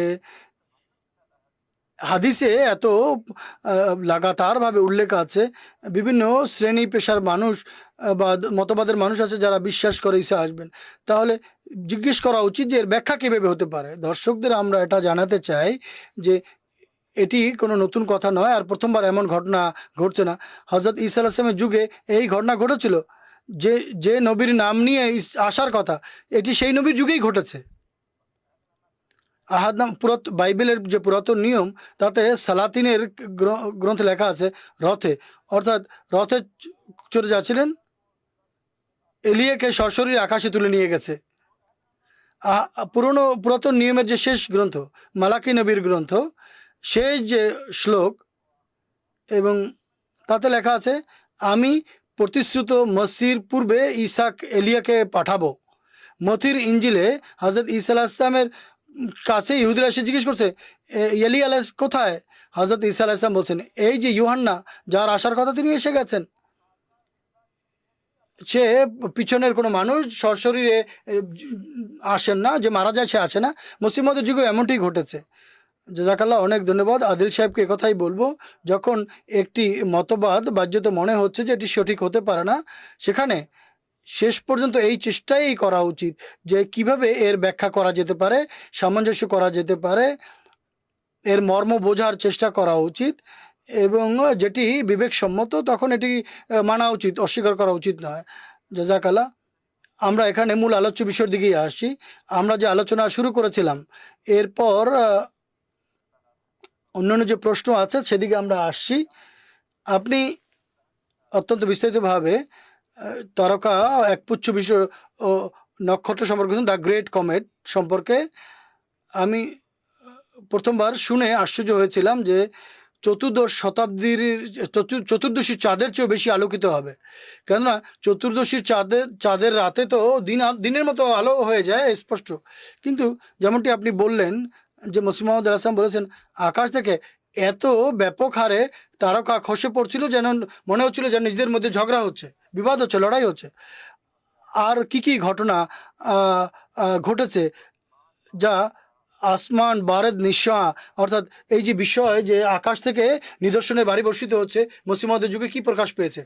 হাদিসে এত লাগাতারভাবে উল্লেখ আছে, বিভিন্ন শ্রেণী পেশার মানুষ বা মতবাদের মানুষ আছে যারা বিশ্বাস করে ঈসা আসবেন, তাহলে জিজ্ঞেস করা উচিত যে এর ব্যাখ্যা কীভাবে হতে পারে। দর্শকদের আমরা এটা জানাতে চাই যে এটি কোনো নতুন কথা নয়, আর প্রথমবার এমন ঘটনা ঘটছে না। হজরত ঈসা আলাইহিস সালামের যুগে এই ঘটনা ঘটেছিল। যে নবীর নাম নিয়ে আসার কথা, এটি সেই নবীর যুগেই ঘটেছে। আহাদ নাম বাইবেলের যে পুরাতন নিয়ম, তাতে সালাতিনের গ্রন্থে লেখা আছে রথে, অর্থাৎ রথে চড়ে যাচ্ছিলেন, এলিয়াকে সশরীরে আকাশে তুলে নিয়ে গেছে। পুরাতন নিয়মের যে শেষ গ্রন্থ মালাকি নবীর গ্রন্থ, শেষ যে শ্লোক, এবং তাতে লেখা আছে আমি প্রতিশ্রুত মসির পূর্বে ইসাক এলিয়াকে পাঠাবো। মথির ইঞ্জিলে হজরত ঈসা আলাইহিস সালামের কাছে ইহুদিরা এসে জিজ্ঞেস করছে এলিয়া কোথায়? হজরত ঈসা আলাইহিস সালাম বলছেন এই যে ইউহান্না, যার আসার কথা তিনি এসে গেছেন। সে পিছনের কোনো মানুষ সশরীরে আসেন না, যে মারা যায় সে আসে না। মুসলিমদের যুগে এমনটি ঘটেছে। জাযাকাল্লাহ, অনেক ধন্যবাদ। আদিল সাহেবকে কথাই বলবো, যখন একটি মতবাদ বাহ্যত মনে হচ্ছে যে এটি সঠিক হতে পারে না, সেখানে শেষ পর্যন্ত এই চেষ্টাই করা উচিত যে কিভাবে এর ব্যাখ্যা করা যেতে পারে, সামঞ্জস্য করা যেতে পারে, এর মর্ম বোঝার চেষ্টা করা উচিত, এবং যেটি বিবেকসম্মত তখন এটি মানা উচিত, অস্বীকার করা উচিত নয়। জাযাকাল্লাহ। আমরা এখানে মূল আলোচ্য বিষয়ের দিকেই আসছি। আমরা যে আলোচনা শুরু করেছিলাম, এরপর অন্যান্য যে প্রশ্ন আছে সেদিকে আমরা আসছি। আপনি অত্যন্ত বিস্তারিতভাবে তারকা একপুচ্ছ বিষয় ও নক্ষত্র সম্পর্কে, দ্য গ্রেট কমেট সম্পর্কে আমি প্রথমবার শুনে আশ্চর্য হয়েছিলাম যে চতুর্দশ শতাব্দীর চতুর্দশীর চাঁদের চেয়েও বেশি আলোকিত হবে। কেননা চতুর্দশীর চাঁদের রাতে তো দিনের মতো আলো হয়ে যায় স্পষ্ট, কিন্তু যেমনটি আপনি বললেন যে মসিহ মাউদ আলাহিসাল্লাম বলেছেন আকাশ থেকে এত ব্যাপক হারে তারকা খসে পড়ছিল যেন মনে হচ্ছিল যেন নিজেদের মধ্যে ঝগড়া হচ্ছে, বিবাদ হচ্ছে, লড়াই হচ্ছে। আর কি ঘটনা ঘটেছে যা আসমান বারেদ নিঃসা, অর্থাৎ এই যে বিষয় যে আকাশ থেকে নিদর্শনের বাড়ি বর্ষিত হচ্ছে মসিহ মাউদের যুগে কি প্রকাশ পেয়েছে।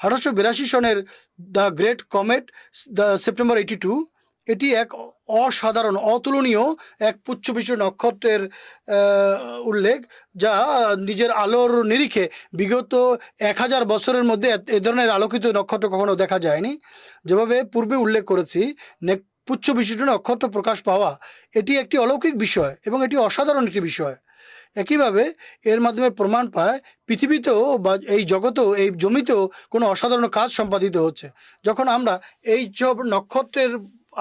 1882 সনের the great comet, the September 82, এটি এক অসাধারণ অতুলনীয় এক পুচ্ছবিশিষ্ট নক্ষত্রের উল্লেখ, যা নিজের আলোর নিরিখে বিগত 1000 বছরের মধ্যে এ ধরনের আলোকিত নক্ষত্র কখনো দেখা যায়নি। যেভাবে পূর্বে উল্লেখ করেছি, পুচ্ছ বিশিষ্ট নক্ষত্র প্রকাশ পাওয়া এটি একটি অলৌকিক বিষয় এবং এটি অসাধারণ একটি বিষয়। একইভাবে এর মাধ্যমে প্রমাণ পায় পৃথিবীতেও বা এই জগতেও, এই জমিতেও কোনো অসাধারণ কাজ সম্পাদিত হচ্ছে। যখন আমরা এই সব নক্ষত্রের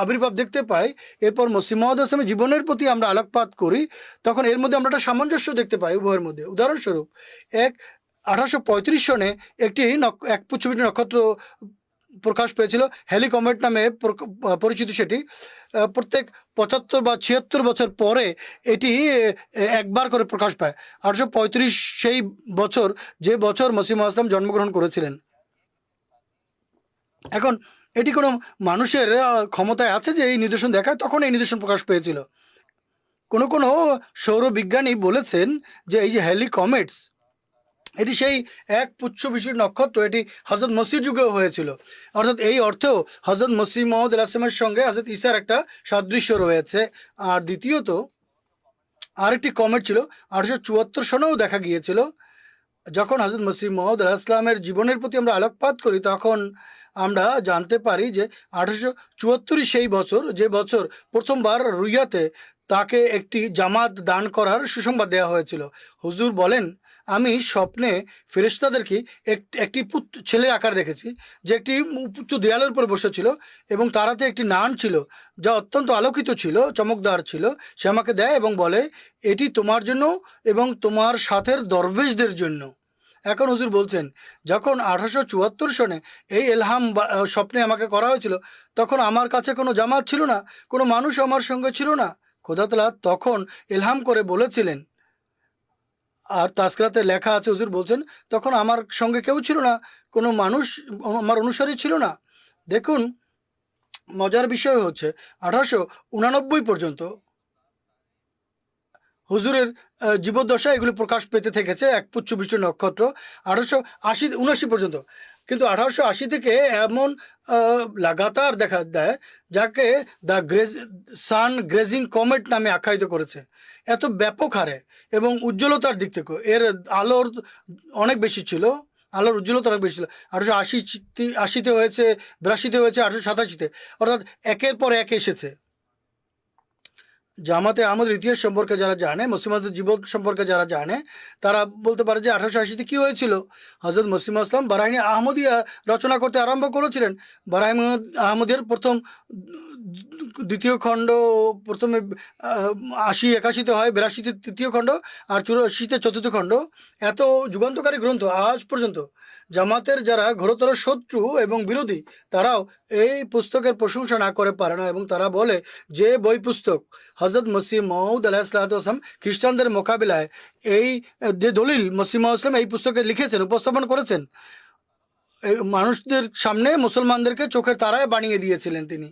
আবির্ভাব দেখতে পাই, এরপর মসিহ মাউদ আলাইহিসসালামের জীবনের প্রতি আমরা আলোকপাত করি, তখন এর মধ্যে আমরা একটা সামঞ্জস্য দেখতে পাই উভয়ের মধ্যে। উদাহরণস্বরূপ 1835 সনে এক পুচ্ছবিশিষ্ট নক্ষত্র প্রকাশ পেয়েছিল, হ্যালি কমেট নামে পরিচিত। সেটি প্রত্যেক 75 বা 76 বছর পরে এটি একবার করে প্রকাশ পায়। 1835 সেই বছর, যে বছর মসিহ মাউদ আলাইহিসসালাম জন্মগ্রহণ করেছিলেন। এখন এটি কোনো মানুষের ক্ষমতায় আছে যে এই নিদর্শন দেখায়? তখন এই নিদর্শন প্রকাশ পেয়েছিল। কোনো সৌরবিজ্ঞানী বলেছেন যে এই যে হ্যালি কমেটস, এটি সেই এক পুচ্ছ বিশিষ্ট নক্ষত্র, এটি হজরত মসির যুগেও হয়েছিল। অর্থাৎ এই অর্থেও হজরত মসিহ মাউদ আলাইহিসসালামের সঙ্গে হজরত ঈসার একটা সাদৃশ্য রয়েছে। আর দ্বিতীয়ত আরেকটি কমেট ছিল 1874 সনেও দেখা গিয়েছিল। যখন হজরত মসিহ মাউদ আলাইহিসসালামের জীবনের প্রতি আমরা আলোকপাত করি, তখন আমরা জানতে পারি যে 1874 সেই বছর, যে বছর প্রথমবার রুইয়াতে তাকে একটি জামাত দান করার সুসংবাদ দেওয়া হয়েছিল। হুজুর বলেন, আমি স্বপ্নে ফেরেশতাদেরকে একটি ছেলের আকার দেখেছি, যে একটি উচ্চ দেয়ালের উপর বসেছিল এবং তার হাতে একটি নান ছিল যা অত্যন্ত আলোকিত ছিল, চমকদার ছিল। সে আমাকে দেয় এবং বলে, এটি তোমার জন্য এবং তোমার সাথের দরবেশদের জন্য। এখন হুজুর বলছেন, যখন 1874 সনে এই এলহাম স্বপ্নে আমাকে করা হয়েছিল, তখন আমার কাছে কোনো জামাত ছিল না, কোনো মানুষ আমার সঙ্গে ছিল না। খোদা তাআলা তখন এলহাম করে বলেছিলেন, আর তাজকিরাতে লেখা আছে, হুজুর বলছেন, তখন আমার সঙ্গে কেউ ছিল না, কোনো মানুষ আমার অনুসারী ছিল না। দেখুন, মজার বিষয় হচ্ছে 1889 পর্যন্ত হুজুরের জীবদ্দশায় এগুলি প্রকাশ পেতে থেকেছে, এক পুচ্ছবিশিষ্ট নক্ষত্র 1879 পর্যন্ত। কিন্তু 1880 থেকে এমন লাগাতার দেখা দেয়, যাকে দ্য সান গ্রেজিং কমেট নামে আখ্যায়িত করেছে। এত ব্যাপক হারে এবং উজ্জ্বলতার দিক থেকে এর আলোর অনেক বেশি ছিল, আলোর উজ্জ্বলতা অনেক বেশি ছিল। 1880 হয়েছে, 82 হয়েছে, 1887, অর্থাৎ একের পর এক এসেছে। জামাতে আহমদের ইতিহাস সম্পর্কে যারা জানে, মসিহ মাউদের জীবন সম্পর্কে যারা জানে, তারা বলতে পারে যে 1880 কী হয়েছিল। হজরত মসিহ মাউদ ইসলাম বারাহিন আহমদিয়া রচনা করতে আরম্ভ করেছিলেন। বারাহিন আহমদিয়ার প্রথম দ্বিতীয় খণ্ড প্রথমে 80-81 হয়, 82 তৃতীয় খণ্ড, আর 84 চতুর্থ খণ্ড। এত যুগান্তকারী গ্রন্থ আজ পর্যন্ত জামাতের যারা ঘোরতর শত্রু এবং বিরোধী, তারাও এই পুস্তকের প্রশংসা না করে পারে না, এবং তারা বলে যে বই পুস্তক হজরত মসিহ মাউদ আলাইহিসসালাম খ্রিস্টানদের মোকাবিলায় এই যে দলিল মসিহ মাউদ ইসলাম এই পুস্তকে লিখেছেন, উপস্থাপন করেছেন, মানুষদের সামনে মুসলমানদেরকে চোখের তারায় বানিয়ে দিয়েছিলেন তিনি।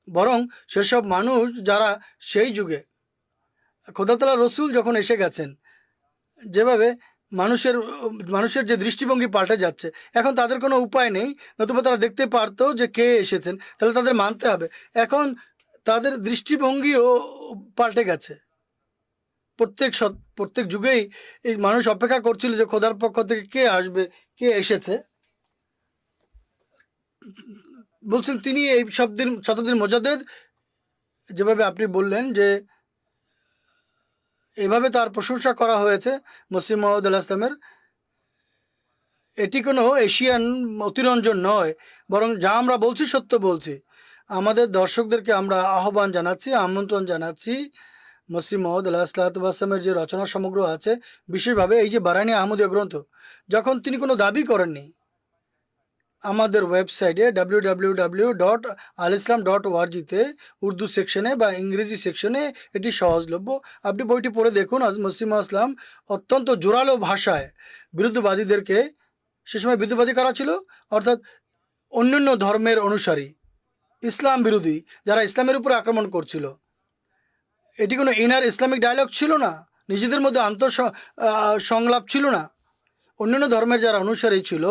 বরং সেসব মানুষ যারা সেই যুগে খোদা তাআলা রসুল যখন এসে গেছেন, যেভাবে মানুষের যে দৃষ্টিভঙ্গি পাল্টে যাচ্ছে, এখন তাদের কোনো উপায় নেই, নতুবা তারা দেখতে পারতো যে কে এসেছেন, তাহলে তাদের মানতে হবে। এখন তাদের দৃষ্টিভঙ্গিও পাল্টে গেছে। প্রত্যেক যুগেই এই মানুষ অপেক্ষা করছিল যে খোদার পক্ষ থেকে কে আসবে, কে এসেছে। বলছেন তিনি এই শতাব্দীর মুজাদ্দেদ, যেভাবে আপনি বললেন যে এভাবে তার প্রশংসা করা হয়েছে মসিহ মাউদ আলাইহিসসালামের। এটি কোনো এশিয়ান অতিরঞ্জন নয়, বরং যা আমরা বলছি সত্য বলছি। আমাদের দর্শকদেরকে আমরা আহ্বান জানাচ্ছি, আমন্ত্রণ জানাচ্ছি, মসিহ মহম্মদ আলাহিসাল্লামের যে রচনা সমগ্র আছে, বিশেষভাবে এই যে বারাইনি আহমদীয় গ্রন্থ, যখন তিনি কোনো দাবি করেননি, আমাদের ওয়েবসাইটে www.alislam.org-তে উর্দু সেকশনে বা ইংরেজি সেকশনে এটি সহজলভ্য। আপনি বইটি পড়ে দেখুন। মসিহ ইসলাম অত্যন্ত জোরালো ভাষায় বিরুদ্ধবাদীদেরকে, সে সময় বিরুদ্ধবাদী কারা ছিল? অর্থাৎ অন্যান্য ধর্মের অনুসারী, ইসলাম বিরোধী, যারা ইসলামের উপর আক্রমণ করছিল। এটি কোনো ইনার ইসলামিক ডায়লগ ছিল না, নিজেদের মধ্যে সংলাপ ছিল না। অন্যান্য ধর্মের যারা অনুসারী ছিল,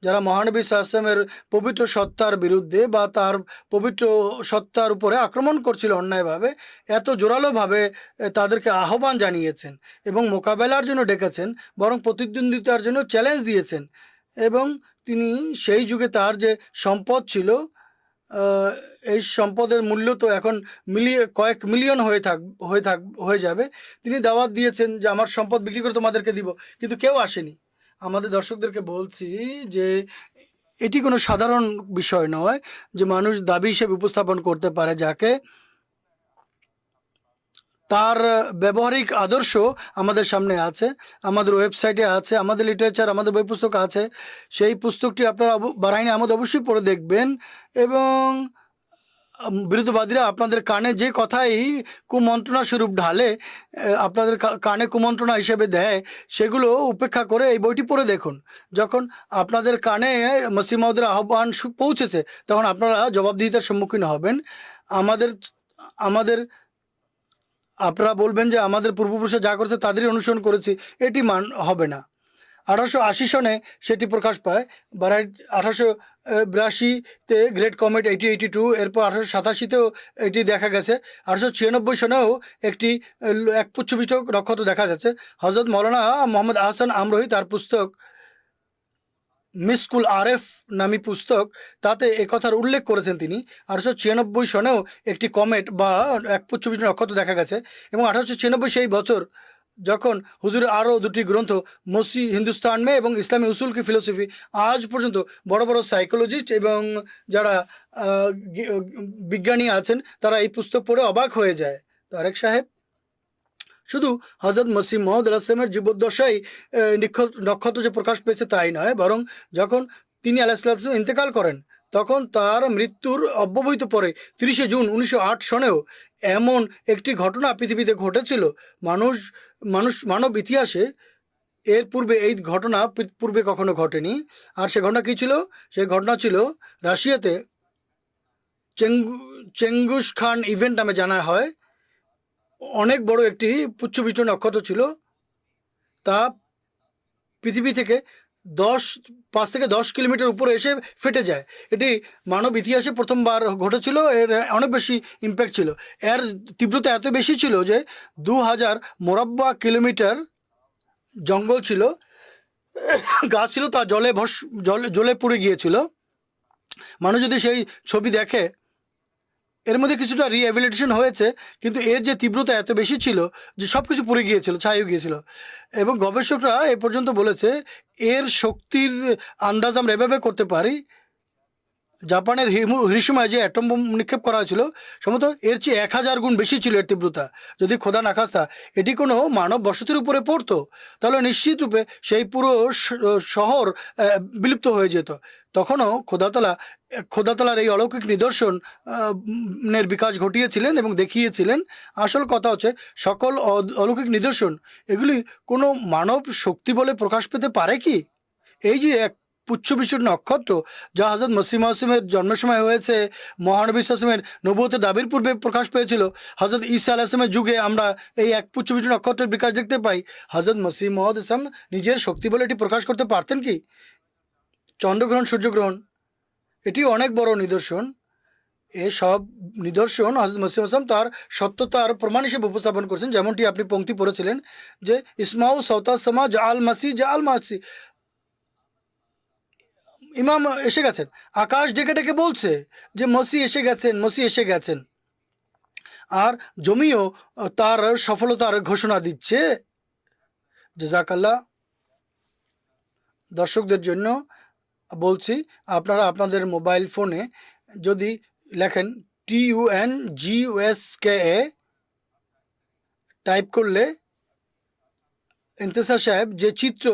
যারা মহানবী সাল্লাল্লাহু পবিত্র সত্তার বিরুদ্ধে বা তার পবিত্র সত্তার উপরে আক্রমণ করছিল অন্যায়ভাবে, এত জোরালোভাবে তাদেরকে আহ্বান জানিয়েছেন এবং মোকাবেলার জন্য ডেকেছেন, বরং প্রতিদ্বন্দ্বিতার জন্য চ্যালেঞ্জ দিয়েছেন। এবং তিনি সেই যুগে তার যে সম্পদ ছিল, এই সম্পদের মূল্য তো এখন কয়েক মিলিয়ন হয়ে যাবে। তিনি দাওয়াত দিয়েছেন যে আমার সম্পদ বিক্রি করে তোমাদেরকে দিব, কিন্তু কেউ আসেনি। আমাদের দর্শকদেরকে বলছি যে এটি কোনো সাধারণ বিষয় নয় যে মানুষ দাবি হিসেবে উপস্থাপন করতে পারে, যাকে তার ব্যবহারিক আদর্শ আমাদের সামনে আছে, আমাদের ওয়েবসাইটে আছে, আমাদের লিটারেচার, আমাদের বই পুস্তক আছে। সেই পুস্তকটি আপনারা বারাইনি আহমদ অবশ্যই পড়ে দেখবেন। এবং বিরুদ্ধবাদীরা আপনাদের কানে যে কথাই কুমন্ত্রণা স্বরূপ ঢালে, আপনাদের কানে কুমন্ত্রণা হিসেবে দেয়, সেগুলো উপেক্ষা করে এই বইটি পড়ে দেখুন। যখন আপনাদের কানে মসিহ মাউদের আহ্বান পৌঁছেছে, তখন আপনারা জবাবদিহিতার সম্মুখীন হবেন। আমাদের আপনারা বলবেন যে আমাদের পূর্বপুরুষরা যা করেছে তাদেরই অনুসরণ করেছি, এটি হবে না। 1880 সনে সেটি প্রকাশ পায়। 1882-তে গ্রেট কমেট 1882, এরপর 1887-তেও এটি দেখা গেছে। 1896 সনেও এক পুচ্ছবিষ্ট নক্ষত্র দেখা যাচ্ছে। হজরত মৌলানা মোহাম্মদ আহসান আমরোহী তার পুস্তক মিসকুল আরেফ নামী পুস্তক, তাতে একথার উল্লেখ করেছেন তিনি। 1896 সনেও একটি কমেট বা এক পুচ্ছবিষ্ট নক্ষত্র দেখা গেছে। এবং 1896 সেই বছর যখন হুজুরের আরও দুটি গ্রন্থ মসি হিন্দুস্তান মে এবং ইসলামী উসুল কি ফিলোসফি, আজ পর্যন্ত বড় বড় সাইকোলজিস্ট এবং যারা বিজ্ঞানী আছেন, তারা এই পুস্তক পড়ে অবাক হয়ে যায়। তারেক সাহেব, শুধু হজরত মসিহ মহম্মদ আলাইহিসসালামের জীবদ্দশায় নক্ষত্র যে প্রকাশ পেয়েছে তাই নয়, বরং যখন তিনি আলাইহিসসালাম ইন্তেকাল করেন, তখন তার মৃত্যুর অব্যবহিত পরে 30 জুন 1908 সনেও এমন একটি ঘটনা পৃথিবীতে ঘটেছিল, মানব ইতিহাসে এর পূর্বে এই ঘটনা পূর্বে কখনো ঘটেনি। আর সে ঘটনা কী ছিল? সেই ঘটনা ছিল রাশিয়াতে চেঙ্গুস খান ইভেন্ট নামে জানা হয়। অনেক বড় একটি পুচ্ছবিষ্ট নক্ষত্র ছিল, তা পৃথিবী থেকে 5 থেকে 10 কিলোমিটার উপরে এসে ফেটে যায়। এটি মানব ইতিহাসে প্রথমবার ঘটেছিল। এর অনেক বেশি ইম্প্যাক্ট ছিল। এর তীব্রতা এত বেশি ছিল যে 2000 মোরাব্বা কিলোমিটার জঙ্গল ছিল, গাছ ছিল, তা জলে পুড়ে গিয়েছিল। মানুষ যদি সেই ছবি দেখে, এর মধ্যে কিছুটা রিহ্যাবিলিটেশন হয়েছে, কিন্তু এর যে তীব্রতা এত বেশি ছিল যে সব কিছু পুড়ে গিয়েছিল, ছাই হয়ে গিয়েছিল। এবং গবেষকরা এ পর্যন্ত বলেছে এর শক্তির আন্দাজ আমরা এভাবে করতে পারি, জাপানের হিরোশিমায় যে অ্যাটম বোম নিক্ষেপ করা হয়েছিল, সম্ভবত এর চেয়ে 1000 গুণ বেশি ছিল এর তীব্রতা। যদি খোদা না খাস্তা এটি কোনো মানব বসতির উপরে পড়তো, তাহলে নিশ্চিত রূপে সেই পুরো শহর বিলুপ্ত হয়ে যেত। তখনও খোদাতালার এই অলৌকিক নিদর্শন এর বিকাশ ঘটিয়েছিলেন এবং দেখিয়েছিলেন। আসল কথা হচ্ছে, সকল অলৌকিক নিদর্শন এগুলি কোনো মানব শক্তি বলে প্রকাশ পেতে পারে কি? এই যে এক পুচ্ছবিষ্ট নক্ষত্র, যা হযরত মসিহ মাউসুমের জন্মের সময় হয়েছে, মহানবী সাল্লাল্লাহু নবুয়তের দাবির পূর্বে প্রকাশ পেয়েছিল, হযরত ঈসা আলাইহিস সালামের যুগে আমরা এই এক পুচ্ছবিষ্ট নক্ষত্রের বিকাশ দেখতে পাই। হযরত মসিহ মওউদ ইসলাম নিজের শক্তি বলে এটি প্রকাশ করতে পারতেন কি? চন্দ্রগ্রহণ, সূর্যগ্রহণ, এটি অনেক বড় নিদর্শন। এসব নিদর্শন হযরত মসিহ ইসলাম তার সত্যতার প্রমাণ হিসেবে উপস্থাপন করেছেন। যেমনটি আপনি পংক্তি পড়েছিলেন যে ইসমাউ সৌতা সামা জাআল মাসি, ইমাম এসে গেছেন। আকাশ ডেকে ডেকে বলছে যে মসিহ এসে গেছেন। আর জমিও তার সফলতার ঘোষণা দিচ্ছে। জাযাকাল্লাহ। দর্শকদের জন্য বলছি, আপনারা আপনাদের মোবাইল ফোনে যদি লেখেন TUNGUSKA টাইপ করলে ইন্তেসার সাহেব যে চিত্র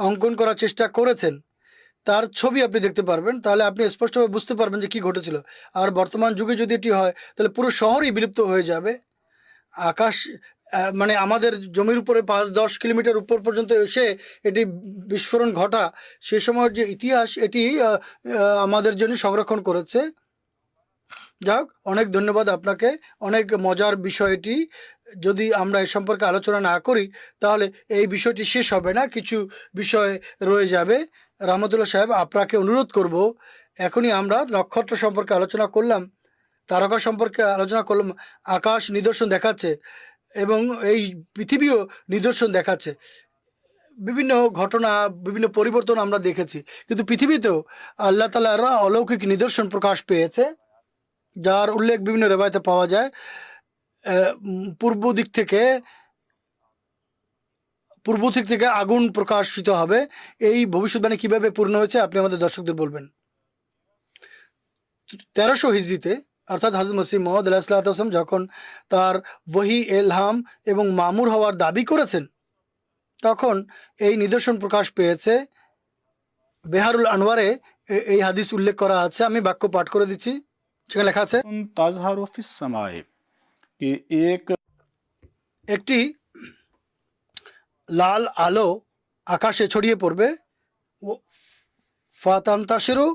অঙ্কন করার চেষ্টা করেছেন তার ছবি আপনি দেখতে পারবেন, তাহলে আপনি স্পষ্টভাবে বুঝতে পারবেন যে কী ঘটেছিল। আর বর্তমান যুগে যদি এটি হয় তাহলে পুরো শহরই বিলুপ্ত হয়ে যাবে। আকাশ মানে আমাদের জমির উপরে 5-10 কিলোমিটার উপর পর্যন্ত এসে এটি বিস্ফোরণ ঘটা, সে সময়ের যে ইতিহাস এটি আমাদের জন্য সংরক্ষণ করেছে। যাক, অনেক ধন্যবাদ আপনাকে, অনেক মজার বিষয়টি। যদি আমরা এ সম্পর্কে আলোচনা না করি তাহলে এই বিষয়টি শেষ হবে না, কিছু বিষয় রয়ে যাবে। রহমতুল্লাহ সাহেব, আপনাকে অনুরোধ করব, এখনই আমরা নক্ষত্র সম্পর্কে আলোচনা করলাম, তারকা সম্পর্কে আলোচনা করলাম, আকাশ নিদর্শন দেখাচ্ছে এবং এই পৃথিবীও নিদর্শন দেখাচ্ছে। বিভিন্ন ঘটনা, বিভিন্ন পরিবর্তন আমরা দেখেছি, কিন্তু পৃথিবীতেও আল্লাহ তাআলার অলৌকিক নিদর্শন প্রকাশ পেয়েছে, যার উল্লেখ বিভিন্ন রেবায়তে পাওয়া যায়। পূর্ব দিক থেকে আগুন প্রকাশিত হবে। এই ভবিষ্যৎবাণী কিভাবে পূর্ণ হয়েছে আপনি আমাদের দর্শকদের বলবেন। 1300 হিজরিতে, অর্থাৎ হযরত মসিহ মউদ আলাইহিসসালাম যখন তার ওহী, ইলহাম এবং মামুর হওয়ার দাবি করেছেন, তখন এই নিদর্শন প্রকাশ পেয়েছে। বেহারুল আনওয়ারে এই হাদিস উল্লেখ করা আছে, আমি বাক্য পাঠ করে দিচ্ছি। সেখানে লেখা আছে, তাজহারু ফিস সামায়ে, कि एक একটি লাল আলো আকাশে ছড়িয়ে পড়বে। ফাতান্তাশিরু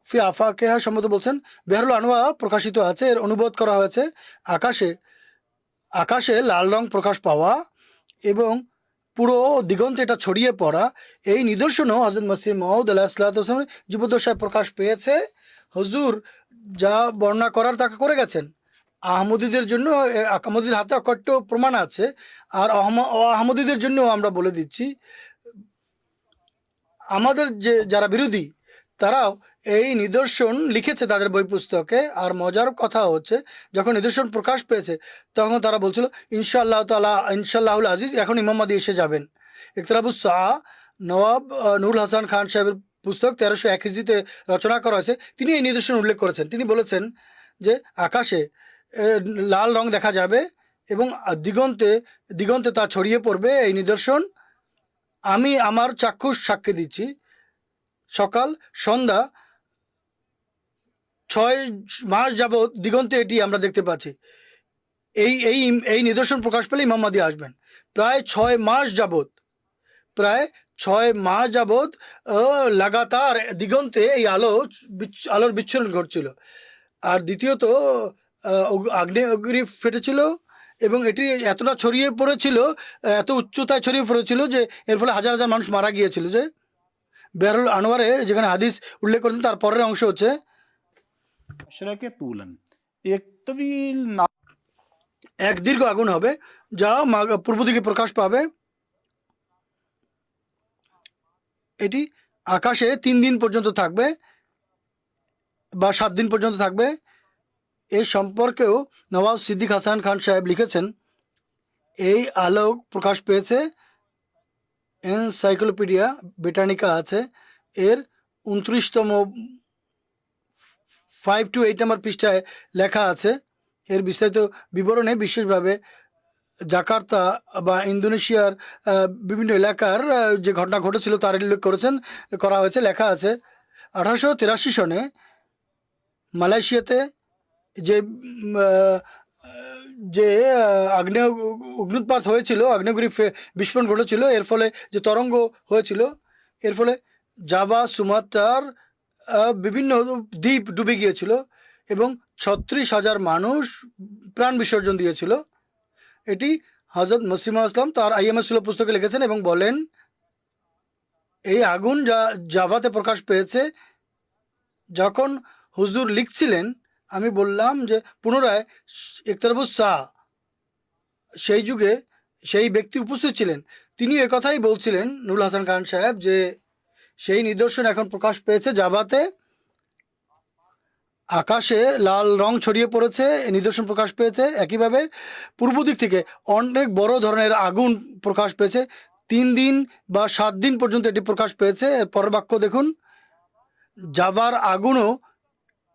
ফি আফাকিহা সম্মত বলছেন। বেহারুল আনোয়া প্রকাশিত আছে, এর অনুবাদ করা হয়েছে আকাশে লাল রং প্রকাশ পাওয়া এবং পুরো দিগন্তে এটা ছড়িয়ে পড়া। এই নিদর্শনও হযরত মসিহ মউদ আলাইহিসসালামের জীবদ্দশায় প্রকাশ পেয়েছে। হুজুর যা বর্ণনা করার তাকে করে গেছেন। আহমদীদের জন্য, আহমদীর হাতে অকট্য প্রমাণ আছে, আর আহমদীদের জন্য আমরা বলে দিচ্ছি, আমাদের যারা বিরোধী তারাও এই নিদর্শন লিখেছে তাদের বই পুস্তকে। আর মজার কথা হচ্ছে, যখন নিদর্শন প্রকাশ পেয়েছে তখন তারা বলছিল ইনশাআল্লাহুল আজিজ, এখন ইমাম মাহদী এসে যাবেন। ইকতরাবুস সাআ নওয়াব নুরুল হাসান খান সাহেবের পুস্তক 1301 হিজরিতে রচনা করা হয়েছে। তিনি এই নিদর্শন উল্লেখ করেছেন। তিনি বলেছেন যে আকাশে লাল রং দেখা যাবে এবং দিগন্তে তা ছড়িয়ে পড়বে। এই নিদর্শন আমি আমার চাক্ষুষ সাক্ষী দিচ্ছি। সকাল সন্ধ্যা 6 মাস যাবৎ দিগন্তে এটি আমরা দেখতে পাচ্ছি। এই এই এই নিদর্শন প্রকাশ পেলে ইমাম মাহদী আসবেন। প্রায় 6 মাস যাবৎ লাগাতার দিগন্তে এই আলোর বিচ্ছুরণ ঘটছিল। আর দ্বিতীয়ত আগ্নেয়গিরি ফেটেছিল এবং এটি এতটা ছড়িয়ে পড়েছিল, এত উচ্চতায় ছড়িয়ে পড়েছিল যে এর ফলে হাজার হাজার মানুষ মারা গিয়েছিল। যে বেহারুল আনোয়ারে যেখানে হাদিস উল্লেখ করেছেন তার পরের অংশ হচ্ছে, अशरके तूलन, एक तवील এক দীর্ঘ আগুন হবে যা পূর্ব দিকে প্রকাশ পাবে। এটি আকাশে 3 দিন পর্যন্ত থাকবে বা 7 দিন পর্যন্ত থাকবে। এর সম্পর্কেও নওয়াব সিদ্দিক হাসান খান সাহেব লিখেছেন, এই আলোক প্রকাশ পেয়েছে, এনসাইক্লোপিডিয়া ব্রিটানিকা আছে, এর 29তম 5 to 8 নম্বর পৃষ্ঠায় লেখা আছে। এর বিস্তারিত বিবরণে বিশেষভাবে জাকার্তা বা ইন্দোনেশিয়ার বিভিন্ন এলাকার যে ঘটনা ঘটেছিল তার উল্লেখ করা হয়েছে। লেখা আছে 1883 সনে মালয়েশিয়াতে যে অগ্নুৎপাত হয়েছিল, আগ্নেয়গিরি বিস্ফোরণ ঘটেছিল, এর ফলে যে তরঙ্গ হয়েছিল, এর ফলে জাভা, সুমাত্রার বিভিন্ন দ্বীপ ডুবে গিয়েছিল এবং 36,000 মানুষ প্রাণ বিসর্জন দিয়েছিল। এটি হযরত মসিহ মাউদ ইসলাম তার আইএমএস পুস্তকে লিখেছেন এবং বলেন, এই আগুন যা জাভাতে প্রকাশ পেয়েছে। যখন হুজুর লিখছিলেন আমি বললাম যে পুনরায় ইকতরাবুস সা, সেই যুগে সেই ব্যক্তি উপস্থিত ছিলেন, তিনি একথাই বলছিলেন, নুরুল হাসান খান সাহেব, যে সেই নিদর্শন এখন প্রকাশ পেয়েছে জাভাতে, আকাশে লাল রং ছড়িয়ে পড়েছে, নিদর্শন প্রকাশ পেয়েছে। একইভাবে পূর্ব দিক থেকে অনেক বড় ধরনের আগুন প্রকাশ পেয়েছে। 3 দিন বা 7 দিন পর্যন্ত এটি প্রকাশ পেয়েছে। এর পরের বাক্য দেখুন, জাভার আগুনও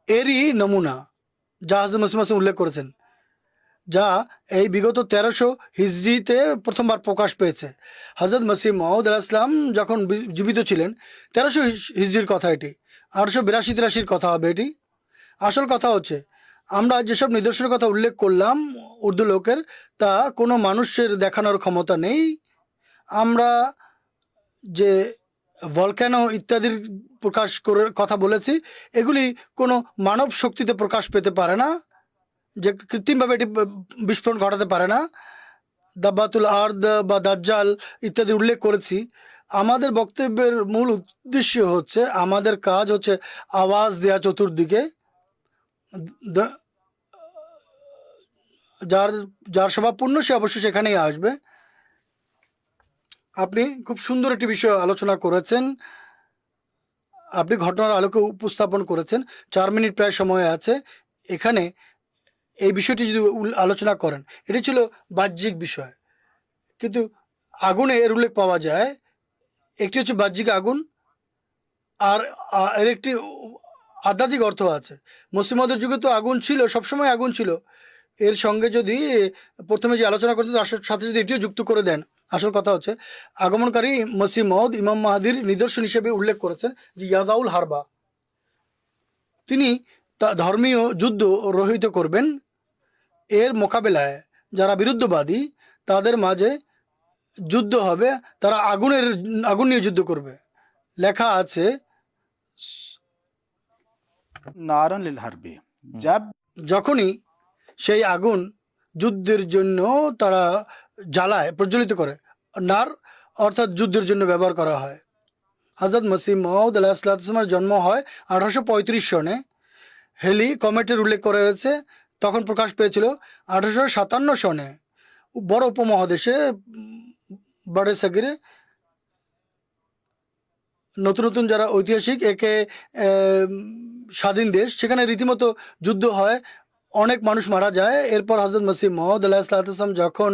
এরই নমুনা, যা হযরত মসিহ মাউদ উল্লেখ করেছেন। যা এই বিগত 1300 হিজরিতে প্রথমবার প্রকাশ পেয়েছে। হজরত মসিহ মাউদ আলাইহিসসালাম যখন জীবিত ছিলেন, 1300 হিজরির কথা এটি, 882-83 কথা হবে এটি। আসল কথা হচ্ছে, আমরা যেসব নিদর্শনের কথা উল্লেখ করলাম উর্দু লোকের, তা কোনো মানুষের দেখানোর ক্ষমতা নেই। আমরা যে ভলক্যানো ইত্যাদির প্রকাশ করে কথা বলেছি, এগুলি কোনো মানব শক্তিতে প্রকাশ পেতে পারে না, যে কৃত্রিমভাবে এটি বিস্ফোরণ ঘটাতে পারে না। দাব্বাতুল আর্দ বা দাজ্জাল ইত্যাদি উল্লেখ করেছি। আমাদের বক্তব্যের মূল উদ্দেশ্য হচ্ছে, আমাদের কাজ হচ্ছে আওয়াজ দেয়া চতুর্দিকে, যার যার স্বভাবপূর্ণ সে অবশ্যই সেখানেই আসবে। আপনি খুব সুন্দর একটি বিষয় আলোচনা করেছেন, আপনি ঘটনার আলোকে উপস্থাপন করেছেন। 4 মিনিট প্রায় সময় আছে এখানে। এই বিষয়টি যদি আলোচনা করেন, এটি ছিল বাহ্যিক বিষয়, কিন্তু আগুনে এর উল্লেখ পাওয়া যায়। একটি হচ্ছে বাহ্যিক আগুন, আর এর একটি আধ্যাত্মিক অর্থ আছে। মুসলিমদের যুগে তো আগুন ছিল, সবসময় আগুন ছিল। এর সঙ্গে যদি প্রথমে যে আলোচনা করতে, তার সাথে যদি এটিও যুক্ত করে দেন, আসল কথা হচ্ছে আগমনকারী মসিহ মাউদ ইমাম মাহাদির নিদর্শন হিসেবে উল্লেখ করেছেন যে ইয়াদাউল হারবা, তিনি তা ধর্মীয় যুদ্ধ রহিত করবেন। এর মোকাবেলায় যারা বিরুদ্ধবাদী, তাদের মাঝে যুদ্ধ হবে, তারা আগুন নিয়ে যুদ্ধ করবে। লেখা আছে, नारन लिल हरबी, जब যখনই সেই আগুন যুদ্ধের জন্য তারা জ্বালায়, প্রজ্বলিত করে, নার অর্থাৎ যুদ্ধের জন্য ব্যবহার করা হয়। হজরত মসিহ মাউদ আলাইহিসসালামের জন্ম হয় 1835 সনে। হেলি কমেটের উল্লেখ করা হয়েছে, তখন প্রকাশ পেয়েছিল 1857 সনে। বড় উপমহাদেশে, বড়ে সাগিরে, নতুন নতুন যারা ঐতিহাসিক একে স্বাধীন দেশ, সেখানে রীতিমতো যুদ্ধ হয়, অনেক মানুষ মারা যায়। এরপর হজরত মসিহ মাউদ আলাইহিসসালাম যখন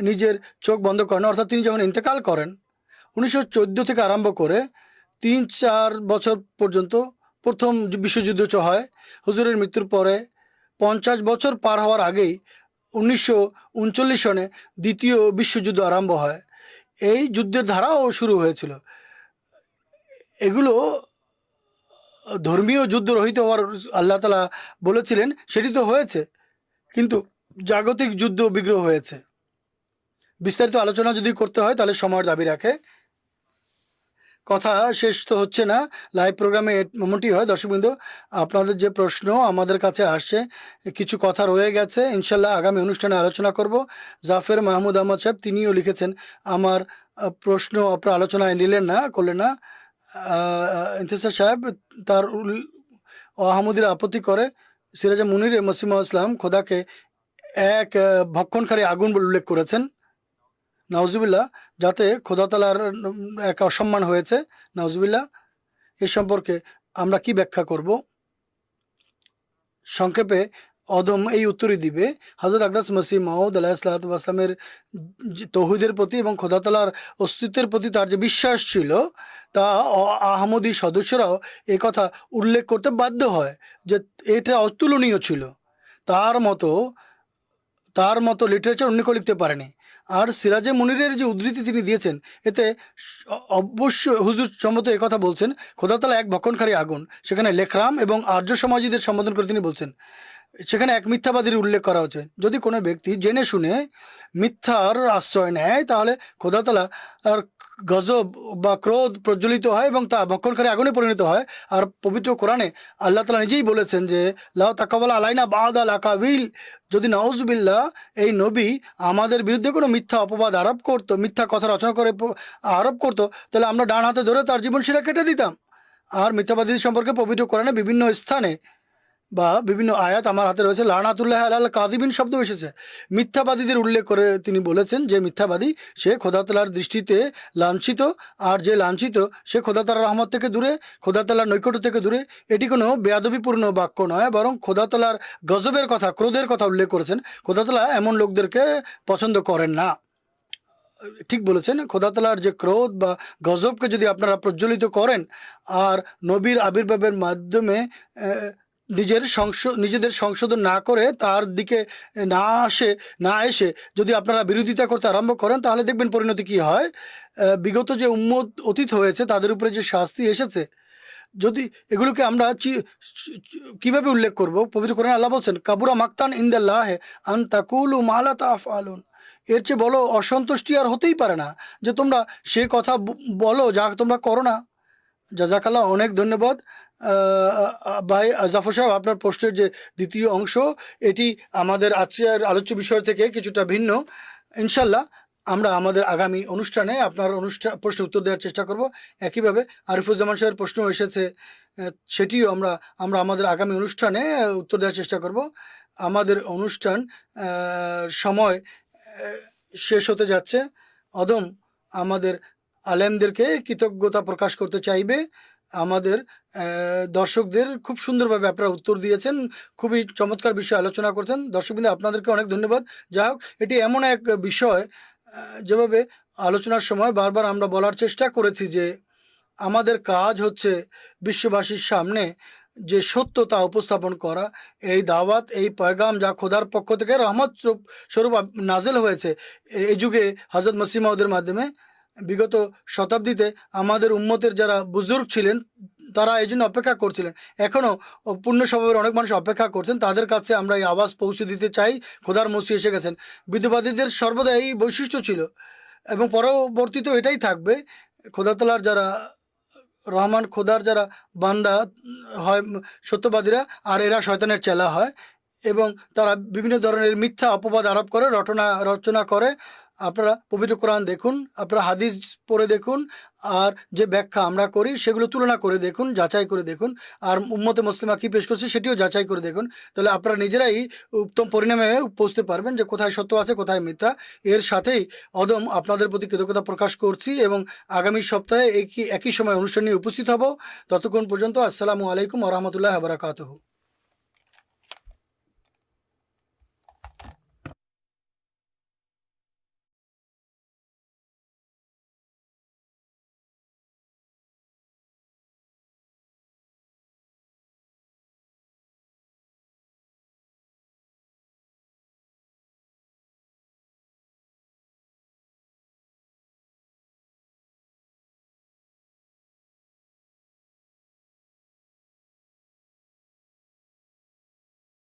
নিজের চোখ বন্ধ করেন, অর্থাৎ তিনি যখন ইন্তেকাল করেন, 1914 থেকে আরম্ভ করে 3-4 বছর পর্যন্ত প্রথম বিশ্বযুদ্ধ হয়। হুজুরের মৃত্যুর পরে 50 বছর পার হওয়ার আগেই 1939 সনে দ্বিতীয় বিশ্বযুদ্ধ আরম্ভ হয়। এই যুদ্ধের ধারাও শুরু হয়েছিল। এগুলো ধর্মীয় যুদ্ধ রহিত হওয়ার আল্লাহ তাআলা বলেছিলেন, সেটি তো হয়েছে, কিন্তু জাগতিক যুদ্ধ বিগ্রহ হয়েছে। বিস্তারিত আলোচনা যদি করতে হয় তাহলে সময়ের দাবি রাখে। কথা শেষ তো হচ্ছে না, লাইভ প্রোগ্রামে এমনটি হয়। দর্শকবৃন্দ, আপনাদের যে প্রশ্ন আমাদের কাছে আসছে, কিছু কথা রয়ে গেছে, ইনশাল্লাহ আগামী অনুষ্ঠানে আলোচনা করব। জাফর মাহমুদ আহমদ সাহেব তিনিও লিখেছেন, আমার প্রশ্ন আপনার আলোচনায় করলেন না। ইন্তেসার সাহেব তার আহমদির আপত্তি করে। সিরাজে মুনির মসিহ ইসলাম খোদাকে এক ভক্ষণকারী আগুন বলে উল্লেখ করেছেন, নাউজুবিল্লাহ, যাতে খোদা তাআলার এক অসম্মান হয়েছে, নাউজুবিল্লাহ। এ সম্পর্কে আমরা কি ব্যাখ্যা করব? সংক্ষেপে অদম এই উত্তরই দিবে। হযরত আকদাস মসিহ মাউদ আলাইহিসসালামের তৌহিদের প্রতি এবং খোদা তাআলার অস্তিত্বের প্রতি তার যে বিশ্বাস ছিল, তা আহমদী সদস্যরাও এ কথা উল্লেখ করতে বাধ্য হয় যে এটা অতুলনীয় ছিল। তার মতো লিটারেচার অন্য কেউ লিখতে পারেনি। আর সিরাজে মুনিরের যে উদ্ধৃতি তিনি দিয়েছেন, এতে অবশ্যই হুজুর সম্মত কথা বলছেন, খোদা তাআলা এক ভক্ষণকারী আগুন। সেখানে লেখরাম এবং আর্য সমাজীদের সম্বোধন করে তিনি বলছেন, সেখানে এক মিথ্যাবাদীর উল্লেখ করা হচ্ছে। যদি কোনো ব্যক্তি জেনে শুনে মিথ্যার আশ্রয় নেয়, তাহলে খোদা তাআলা আর গজব বা ক্রোধ প্রজ্বলিত হয় এবং তা ভক্ষণকারী আগুনে পরিণত হয়। আর পবিত্র কোরআনে আল্লাহ তাআলা নিজেই বলেছেন যে লা তাকাওয়াল আলাইনা বাদাল আকাবিল, যদি নাউজুবিল্লাহ এই নবী আমাদের বিরুদ্ধে কোনো মিথ্যা অপবাদ আরোপ করতো, মিথ্যা কথা রচনা করে আরোপ করতো, তাহলে আমরা ডান হাতে ধরে তার জীবন শিরা কেটে দিতাম। আর মিথ্যাবাদীদের সম্পর্কে পবিত্র কোরআনে বিভিন্ন স্থানে বা বিভিন্ন আয়াত আমার হাতে রয়েছে, লানাতুল্লাহ আলাল কাযিবিন শব্দ এসেছে। মিথ্যাবাদীদের উল্লেখ করে তিনি বলেছেন যে মিথ্যাবাদী সে খোদা তাআলার দৃষ্টিতে লাঞ্ছিত, আর যে লাঞ্ছিত সে খোদা তাআলার রহমত থেকে দূরে, খোদা তাআলার নৈকট্য থেকে দূরে। এটি কোনো বেয়াদবিপূর্ণ বাক্য নয়, বরং খোদা তাআলার গজবের কথা, ক্রোধের কথা উল্লেখ করেছেন। খোদা তাআলা এমন লোকদেরকে পছন্দ করেন না। ঠিক বলেছেন, খোদা তাআলার যে ক্রোধ বা গজবকে যদি আপনারা প্রজ্বলিত করেন আর নবীর আবির্ভাবের মাধ্যমে নিজেদের সংশোধন না করে তার দিকে না এসে যদি আপনারা বিরোধিতা করতে আরম্ভ করেন, তাহলে দেখবেন পরিণতি কী হয়। বিগত যে উম্মত অতীত হয়েছে তাদের উপরে যে শাস্তি এসেছে, যদি এগুলোকে আমরা কিভাবে উল্লেখ করব? পবিত্র কোরআনে আল্লাহ বলছেন, কাবুরা মাক্তান ইনদাল্লাহ আন তাকুলু মা লা তাফআলুন। এর চেয়ে বলো অসন্তুষ্টি আর হতেই পারে না যে তোমরা সে কথা বলো যা তোমরা করো না। জাজাকাল্লাহ, অনেক ধন্যবাদ ভাই জাফর সাহেব। আপনার প্রশ্নের যে দ্বিতীয় অংশ, এটি আমাদের আজকের আলোচ্য বিষয় থেকে কিছুটা ভিন্ন। ইনশাল্লাহ আমরা আমাদের আগামী অনুষ্ঠানে আপনার প্রশ্নের উত্তর দেওয়ার চেষ্টা করব। একইভাবে আরিফুজ্জামান সাহেবের প্রশ্ন এসেছে, সেটিও আমরা আমাদের আগামী অনুষ্ঠানে উত্তর দেওয়ার চেষ্টা করব। আমাদের অনুষ্ঠান সময় শেষ হতে যাচ্ছে। অদম আমাদের আলেমদেরকে কৃতজ্ঞতা প্রকাশ করতে চাইবে। আমাদের দর্শকদের খুব সুন্দরভাবে আপনারা উত্তর দিয়েছেন, খুবই চমৎকার বিষয় আলোচনা করছেন। দর্শকবৃন্দ, আপনাদেরকে অনেক ধন্যবাদ। যাই হোক, এটি এমন এক বিষয় যেভাবে আলোচনার সময় বারবার আমরা বলার চেষ্টা করেছি যে আমাদের কাজ হচ্ছে বিশ্ববাসীর সামনে যে সত্য তা উপস্থাপন করা। এই দাওয়াত, এই পয়গাম যা খোদার পক্ষ থেকে রহমত স্বরূপ নাজেল হয়েছে এই যুগে হযরত মসিহ মাউদের মাধ্যমে, বিগত শতাব্দীতে আমাদের উম্মতের যারা বুজুর্গ ছিলেন তারা এই জন্য অপেক্ষা করছিলেন, এখনও পূর্ণ স্বভাবের অনেক মানুষ অপেক্ষা করছেন। তাদের কাছে আমরা এই আওয়াজ পৌঁছে দিতে চাই, খোদার মসিহ এসে গেছেন। বিধবাদীদের সর্বদা এই বৈশিষ্ট্য ছিল এবং পরবর্তীতেও এটাই থাকবে। খোদা তাআলার যারা খোদার যারা বান্দা হয় সত্যবাদীরা, আর এরা শয়তানের চেলা হয় এবং তারা বিভিন্ন ধরনের মিথ্যা অপবাদ আরোপ করে, রচনা করে। আপনারা পবিত্র কোরআন দেখুন, আপনারা হাদিস পড়ে দেখুন, আর যে ব্যাখ্যা আমরা করি সেগুলো তুলনা করে দেখুন, যাচাই করে দেখুন, আর উম্মতে মুসলিমা কী পেশ করছে সেটিও যাচাই করে দেখুন। তাহলে আপনারা নিজেরাই উত্তম পরিণামে পৌঁছতে পারবেন যে কোথায় সত্য আছে, কোথায় মিথ্যা। এর সাথেই অদম আপনাদের প্রতি কৃতজ্ঞতা প্রকাশ করছি এবং আগামী সপ্তাহে একই সময় অনুষ্ঠান নিয়ে উপস্থিত হব। ততক্ষণ পর্যন্ত আসসালামু আলাইকুম ওয়া রাহমাতুল্লাহি ওয়া বারাকাতুহু।